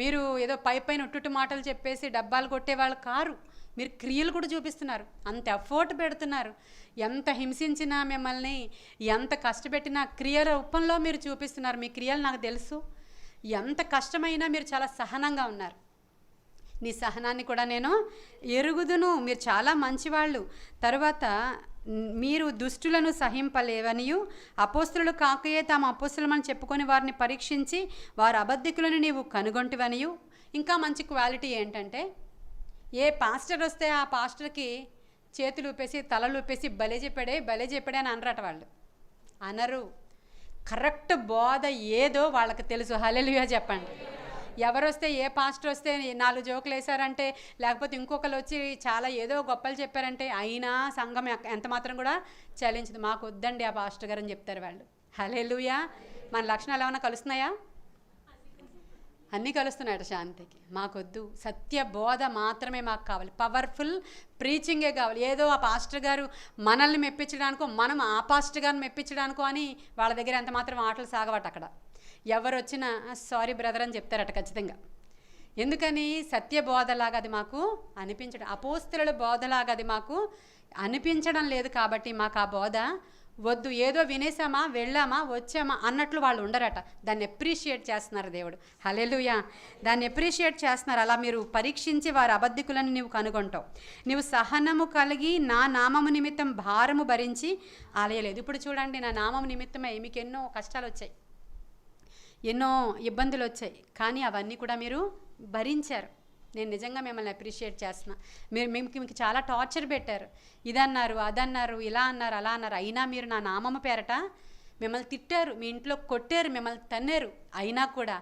మీరు ఏదో పైన ఉట్టుట్టు మాటలు చెప్పేసి డబ్బాలు కొట్టేవాళ్ళు కారు, మీరు క్రియలు కూడా చూపిస్తున్నారు. అంత ఎఫర్ట్ పెడుతున్నారు. ఎంత హింసించినా మిమ్మల్ని, ఎంత కష్టపెట్టినా క్రియల రూపంలో మీరు చూపిస్తున్నారు. మీ క్రియలు నాకు తెలుసు. ఎంత కష్టమైనా మీరు చాలా సహనంగా ఉన్నారు. నీ సహనాన్ని కూడా నేను ఎరుగుదును. మీరు చాలా మంచివాళ్ళు. తర్వాత మీరు దుష్టులను సహింపలేవనియు, అపోస్తులు కాకయే తాము అపోస్తులమని చెప్పుకొని వారిని పరీక్షించి వారి అబద్ధికులను నీవు కనుగొంటివనియు. ఇంకా మంచి క్వాలిటీ ఏంటంటే, ఏ పాస్టర్ వస్తే ఆ పాస్టర్కి చేతులు ఊపేసి తలలు ఊపేసి భలే చెప్పాడే అని అనరట. వాళ్ళు అనరు. కరెక్ట్ బోధ ఏదో వాళ్ళకి తెలుసు. హల్లెలూయా చెప్పండి. ఎవరు వస్తే, ఏ పాస్టర్ వస్తే 4 జోకులు వేశారంటే, లేకపోతే ఇంకొకరు వచ్చి చాలా ఏదో గొప్పలు చెప్పారంటే, అయినా సంఘం ఎంత మాత్రం కూడా చలించదు. మాకు వద్దండి ఆ పాస్టర్ గారు అని చెప్తారు వాళ్ళు. హల్లెలూయా. మన లక్షణాలు ఏమైనా కలుస్తున్నాయా? అన్నీ కలుస్తున్నాయట శాంతికి. మాకొద్దు, సత్య బోధ మాత్రమే మాకు కావాలి. పవర్ఫుల్ ప్రీచింగే కావాలి. ఏదో ఆ పాస్టర్ గారు మనల్ని మెప్పించడానికో, మనం ఆ పాస్టర్ గారిని మెప్పించడానికో అని వాళ్ళ దగ్గర ఎంత మాత్రం ఆటలు సాగవట. అక్కడ ఎవరు వచ్చినా సారీ బ్రదర్ అని చెప్తారట ఖచ్చితంగా. ఎందుకని? సత్య బోధలాగా అది మాకు అనిపించడం, అపోస్తుల బోధలాగా అది మాకు అనిపించడం లేదు. కాబట్టి మాకు ఆ బోధ వద్దు. ఏదో వినేసామా, వెళ్ళామా, వచ్చామా అన్నట్లు వాళ్ళు ఉండరట. దాన్ని అప్రిషియేట్ చేస్తున్నారు దేవుడు. హల్లెలూయా. దాన్ని అప్రిషియేట్ చేస్తున్నారు. అలా మీరు పరీక్షించి వారి అబద్ధికులను నీవు కనుగొంటావు. నీవు సహనము కలిగి నా నామము నిమిత్తం భారము భరించి ఆలయలేదు. ఇప్పుడు చూడండి, నా నామము నిమిత్తమై మీకు ఎన్నో కష్టాలు వచ్చాయి, ఎన్నో ఇబ్బందులు వచ్చాయి, కానీ అవన్నీ కూడా మీరు భరించారు. నేను నిజంగా మిమ్మల్ని అప్రిషియేట్ చేస్తున్నా. మీకు చాలా టార్చర్ పెట్టారు. ఇదన్నారు, అదన్నారు, ఇలా అన్నారు, అలా అన్నారు. అయినా మీరు నా నామము పేరట మిమ్మల్ని తిట్టారు, మీ ఇంట్లో కొట్టారు, మిమ్మల్ని తన్నారు. అయినా కూడా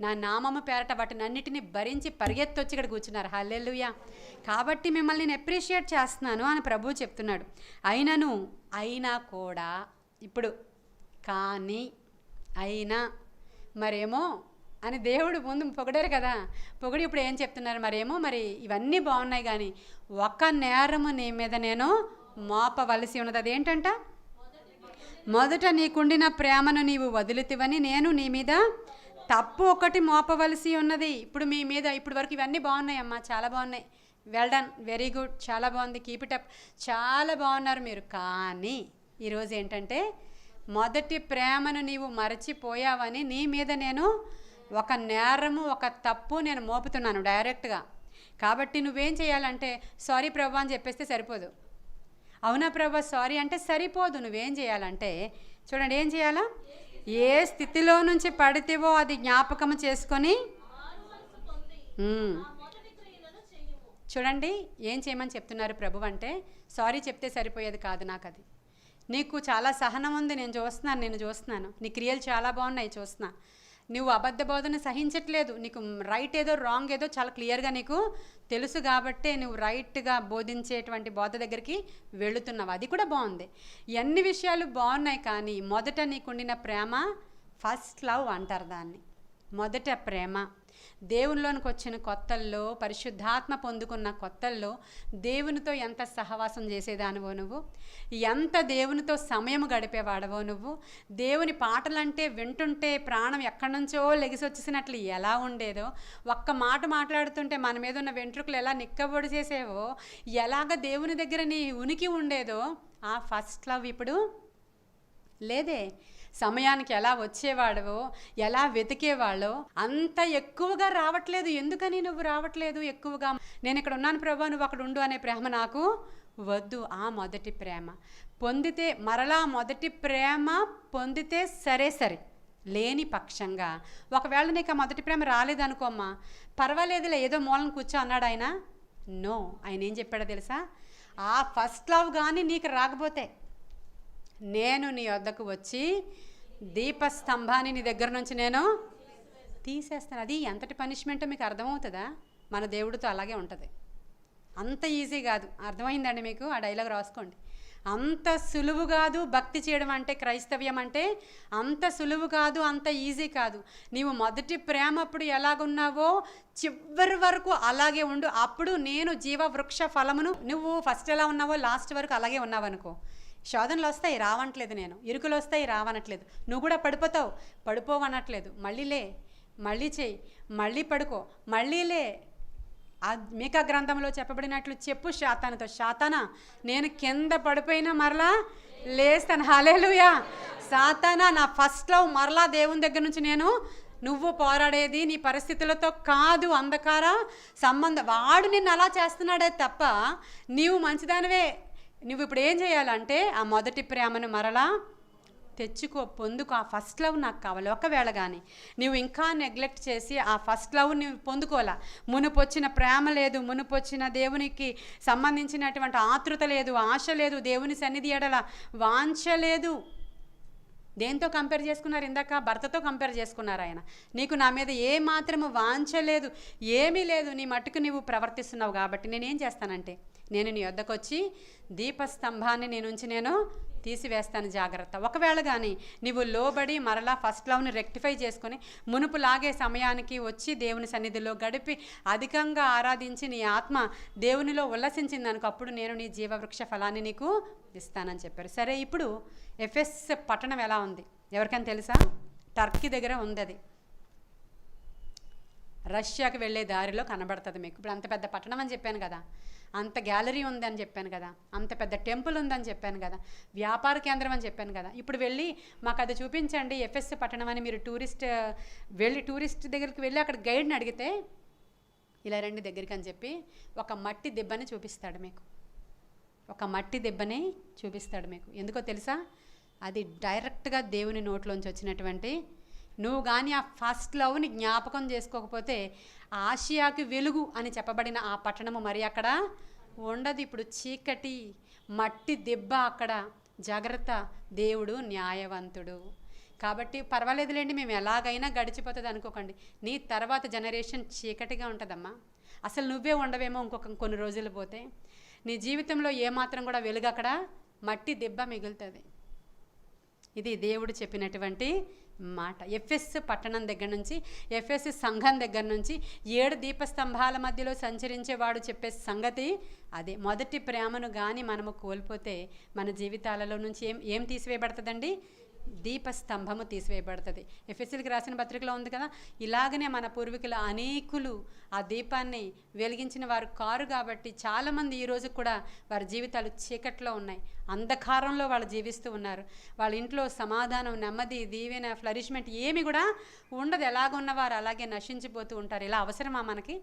నా నామము పేరట వాటిని అన్నిటిని భరించి పరిగెత్తొచ్చి ఇక్కడ కూర్చున్నారు. హల్లెలూయా. కాబట్టి మిమ్మల్ని నేను అప్రిషియేట్ చేస్తున్నాను అని ప్రభువు చెప్తున్నాడు. అయినా కూడా ఇప్పుడు కానీ అయినా మరేమో అని దేవుడు ముందు పొగిడారు కదా. పొగిడి ఇప్పుడు ఏం చెప్తున్నారు? మరేమో మరి ఇవన్నీ బాగున్నాయి కానీ ఒక నేరము నీ మీద నేను మోపవలసి ఉన్నది. అదేంటంట? మొదట నీకుండిన ప్రేమను నీవు వదిలితివని నేను నీ మీద తప్పు ఒకటి మోపవలసి ఉన్నది. ఇప్పుడు మీ మీద ఇప్పటి వరకు ఇవన్నీ బాగున్నాయి అమ్మా, చాలా బాగున్నాయి. వెల్ డన్, వెరీ గుడ్, చాలా బాగుంది, కీప్ ఇట్ అప్, చాలా బాగున్నారు మీరు. కానీ ఈరోజు ఏంటంటే, మొదటి ప్రేమను నీవు మరచిపోయావని నీ మీద నేను ఒక నేరము, ఒక తప్పు నేను మోపుతున్నాను డైరెక్ట్గా. కాబట్టి నువ్వేం చేయాలంటే, సారీ ప్రభు అని చెప్పేస్తే సరిపోదు. అవునా ప్రభా సారీ అంటే సరిపోదు. నువ్వేం చేయాలంటే చూడండి, ఏం చేయాలా? ఏ స్థితిలో నుంచి పడితేవో అది జ్ఞాపకం చేసుకొని చూడండి ఏం చేయమని చెప్తున్నారు ప్రభు అంటే, సారీ చెప్తే సరిపోయేది కాదు. నాకు అది నీకు చాలా సహనం ఉంది, నేను చూస్తున్నాను. నీ క్రియలు చాలా బాగున్నాయి, చూస్తున్నా. నువ్వు అబద్ధ బోధన సహించట్లేదు. నీకు రైట్ ఏదో రాంగ్ ఏదో చాలా క్లియర్గా నీకు తెలుసు కాబట్టే నువ్వు రైట్గా బోధించేటువంటి బోధ దగ్గరికి వెళుతున్నావు. అది కూడా బాగుంది. ఎన్ని విషయాలు బాగున్నాయి, కానీ మొదట నీకుండిన ప్రేమ, ఫస్ట్ లవ్ అంటారు దాన్ని. మొదట ప్రేమ. దేవునిలోనికి వచ్చిన కొత్తల్లో, పరిశుద్ధాత్మ పొందుకున్న కొత్తల్లో దేవునితో ఎంత సహవాసం చేసేదానివో నువ్వు, ఎంత దేవునితో సమయం గడిపేవాడవో నువ్వు, దేవుని పాటలంటే వింటుంటే ప్రాణం ఎక్కడి నుంచో లెగిసొచ్చేసినట్లు ఎలా ఉండేదో, ఒక్క మాట మాట్లాడుతుంటే మన మీద ఉన్న వెంట్రుకలు ఎలా నిక్కబొడి చేసేవో, ఎలాగ దేవుని దగ్గర నీ ఉనికి ఉండేదో, ఆ ఫస్ట్ లవ్ ఇప్పుడు లేదే. సమయానికి ఎలా వచ్చేవాడవో, ఎలా వెతికేవాళ్ళో అంత ఎక్కువగా రావట్లేదు. ఎందుకని నువ్వు రావట్లేదు ఎక్కువగా? నేను ఇక్కడ ఉన్నాను ప్రభా, నువ్వు అక్కడ ఉండు అనే ప్రేమ నాకు వద్దు. ఆ మొదటి ప్రేమ పొందితే, మరలా మొదటి ప్రేమ పొందితే సరే లేని పక్షంగా, ఒకవేళ నీకు ఆ మొదటి ప్రేమ రాలేదనుకోమ్మా, పర్వాలేదులే ఏదో మూలను కూర్చో అన్నాడు ఆయన. నో, ఆయన ఏం చెప్పాడో తెలుసా? ఆ ఫస్ట్ లవ్ కానీ నీకు రాకపోతే నేను నీ వద్దకు వచ్చి దీపస్తంభాన్ని నీ దగ్గర నుంచి నేను తీసేస్తాను. అది ఎంతటి పనిష్మెంటో మీకు అర్థమవుతుందా? మన దేవుడితో అలాగే ఉంటుంది. అంత ఈజీ కాదు. అర్థమైందండి మీకు? ఆ డైలాగ్ రాసుకోండి. అంత సులువు కాదు భక్తి చేయడం అంటే, క్రైస్తవ్యం అంటే అంత సులువు కాదు, అంత ఈజీ కాదు. నీవు మొదటి ప్రేమ అప్పుడు ఎలాగున్నావో చివరి వరకు అలాగే ఉండు. అప్పుడు నేను జీవవృక్ష ఫలమును, నువ్వు ఫస్ట్ ఎలా ఉన్నావో లాస్ట్ వరకు అలాగే ఉన్నావనుకో, శోధనలు వస్తాయి, రావనట్లేదు. నేను ఇరుకులు వస్తాయి, రావనట్లేదు. నువ్వు కూడా పడిపోవనట్లేదు. మళ్ళీ లే, మళ్ళీ చేయి, మళ్ళీ పడుకో, మళ్ళీ లే. మీకా గ్రంథంలో చెప్పబడినట్లు చెప్పు శాతానుతో, శాతానా నేను కింద పడిపోయినా మరలా లేస్తాను. హల్లెలూయా. సాతానా, నా ఫస్ట్ లవ్ మరలా దేవుని దగ్గర నుంచి నువ్వు పోరాడేది నీ పరిస్థితులతో కాదు, అంధకార సంబంధం. వాడు నిన్ను అలా చేస్తున్నాడే తప్ప నీవు మంచిదానివే. నువ్వు ఇప్పుడు ఏం చేయాలంటే ఆ మొదటి ప్రేమను మరలా తెచ్చుకో, పొందుకో. ఆ ఫస్ట్ లవ్ నాకు కావాలి. ఒకవేళ కానీ నువ్వు ఇంకా నెగ్లెక్ట్ చేసి ఆ ఫస్ట్ లవ్ నువ్వు పొందుకోవాలా, మునుపు వచ్చిన ప్రేమ లేదు, మునుపు వచ్చిన దేవునికి సంబంధించినటువంటి ఆతృత లేదు, ఆశ లేదు, దేవుని సన్నిధి ఎడల వాంఛ లేదు. దేంతో కంపేర్ చేసుకున్నారు? ఇందాక భర్తతో కంపేర్ చేసుకున్నారు. ఆయన నీకు నా మీద ఏ మాత్రము వాంఛ లేదు, ఏమీ లేదు, నీ మట్టుకు నువ్వు ప్రవర్తిస్తున్నావు. కాబట్టి నేనేం చేస్తానంటే, నేను నీ వద్దకు వచ్చి దీపస్తంభాన్ని నేను తీసివేస్తాను. జాగ్రత్త. ఒకవేళ కానీ నువ్వు లోబడి మరలా ఫస్ట్ లవ్ని రెక్టిఫై చేసుకొని మునుపులాగే సమయానికి వచ్చి దేవుని సన్నిధిలో గడిపి అధికంగా ఆరాధించి నీ ఆత్మ దేవునిలో ఉల్లసించింది అనుకో, అప్పుడు నేను నీ జీవవృక్ష ఫలాన్ని నీకు ఇస్తానని చెప్పారు. సరే, ఇప్పుడు ఎఫెస్ పట్టణం ఎలా ఉంది ఎవరికైనా తెలుసా? టర్కీ దగ్గర ఉంది. అది రష్యాకి వెళ్ళే దారిలో కనబడుతుంది మీకు. ఇప్పుడు అంత పెద్ద పట్టణం అని చెప్పాను కదా, అంత గ్యాలరీ ఉందని చెప్పాను కదా, అంత పెద్ద టెంపుల్ ఉందని చెప్పాను కదా, వ్యాపార కేంద్రం అని చెప్పాను కదా. ఇప్పుడు వెళ్ళి మాకు అది చూపించండి ఎఫెస్ పట్టణం అని మీరు టూరిస్ట్ దగ్గరికి వెళ్ళి అక్కడ గైడ్ని అడిగితే, ఇలా రండి దగ్గరికి అని చెప్పి ఒక మట్టి దిబ్బని చూపిస్తాడు మీకు. ఒక మట్టి దిబ్బని చూపిస్తాడు మీకు. ఎందుకో తెలుసా? అది డైరెక్ట్గా దేవుని నోట్లోంచి వచ్చినటువంటి. నువ్వు కానీ ఆ ఫస్ట్ లవ్ని జ్ఞాపకం చేసుకోకపోతే ఆసియాకి వెలుగు అని చెప్పబడిన ఆ పట్టణము మరి అక్కడ ఉండదు. ఇప్పుడు చీకటి మట్టి దెబ్బ అక్కడ. జాగ్రత్త, దేవుడు న్యాయవంతుడు కాబట్టి పర్వాలేదులేండి, మేము ఎలాగైనా గడిచిపోతుంది అనుకోకండి. నీ తర్వాత జనరేషన్ చీకటిగా ఉంటుందమ్మా. అసలు నువ్వే ఉండవేమో కొన్ని రోజులు పోతే. నీ జీవితంలో ఏమాత్రం కూడా వెలుగు అక్కడ మట్టి దెబ్బ మిగులుతుంది. ఇది దేవుడు చెప్పినటువంటి మాట. ఎఫెస్ పట్టణం దగ్గర నుంచి, ఎఫెస్ సంఘం దగ్గర నుంచి 7 దీపస్తంభాల మధ్యలో సంచరించేవాడు చెప్పే సంగతి అదే. మొదటి ప్రేమను కానీ మనము కోల్పోతే మన జీవితాలలో నుంచి ఏం తీసివేయబడుతుందండి? దీపస్తంభము తీసివేయబడుతుంది. ఎఫెసీయులకు రాసిన పత్రికలో ఉంది కదా, ఇలాగనే మన పూర్వీకుల అనేకులు ఆ దీపాన్ని వెలిగించిన వారు కారు కాబట్టి చాలామంది ఈరోజు కూడా వారి జీవితాలు చీకట్లో ఉన్నాయి, అంధకారంలో వాళ్ళు జీవిస్తూ ఉన్నారు. వాళ్ళ ఇంట్లో సమాధానం, నెమ్మది, దీవెన, ఫ్లరిష్మెంట్ ఏమి కూడా ఉండదు. ఎలాగున్నవారు అలాగే నశించిపోతూ ఉంటారు. ఇలా అవసరమా మనకి?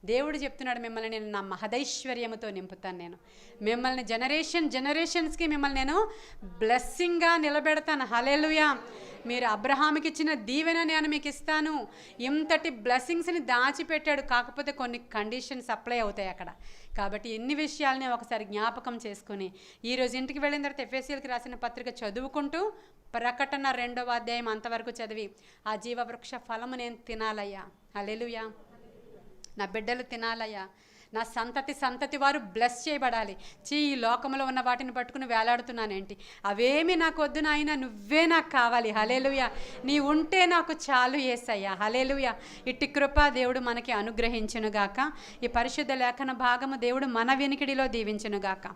దేవుడు చెప్తున్నాడు, మిమ్మల్ని నేను నా మహదైశ్వర్యముతో నింపుతాను. నేను మిమ్మల్ని జనరేషన్స్కి మిమ్మల్ని నేను బ్లెస్సింగ్గా నిలబెడతాను. హల్లెలూయా. మీరు అబ్రహాముకి ఇచ్చిన దీవెన నేను మీకు ఇస్తాను. ఇంతటి బ్లెస్సింగ్స్ని దాచిపెట్టాడు. కాకపోతే కొన్ని కండిషన్స్ అప్లై అవుతాయి అక్కడ. కాబట్టి ఎన్ని విషయాలని ఒకసారి జ్ఞాపకం చేసుకుని ఈరోజు ఇంటికి వెళ్ళిన తర్వాత ఎఫెసీయులకు రాసిన పత్రిక చదువుకుంటూ ప్రకటన 2వ అధ్యాయం అంతవరకు చదివి ఆ జీవవృక్ష ఫలము నేను తినాలయ్యా. హల్లెలూయా. నా బిడ్డలు తినాలయ్యా. నా సంతతి వారు బ్లెస్ చేయబడాలి. ఈ లోకంలో ఉన్న వాటిని పట్టుకుని వేలాడుతున్నానేంటి? అవేమి నాకు వద్దు నాయనా, నువ్వే నాకు కావాలి. హల్లెలూయా. నీ ఉంటే నాకు చాలు యేసయ్యా. హల్లెలూయా. ఇట్టి కృప దేవుడు మనకి అనుగ్రహించునుగాక. ఈ పరిశుద్ధ లేఖన భాగము దేవుడు మన వినికిడిలో దీవించునుగాక.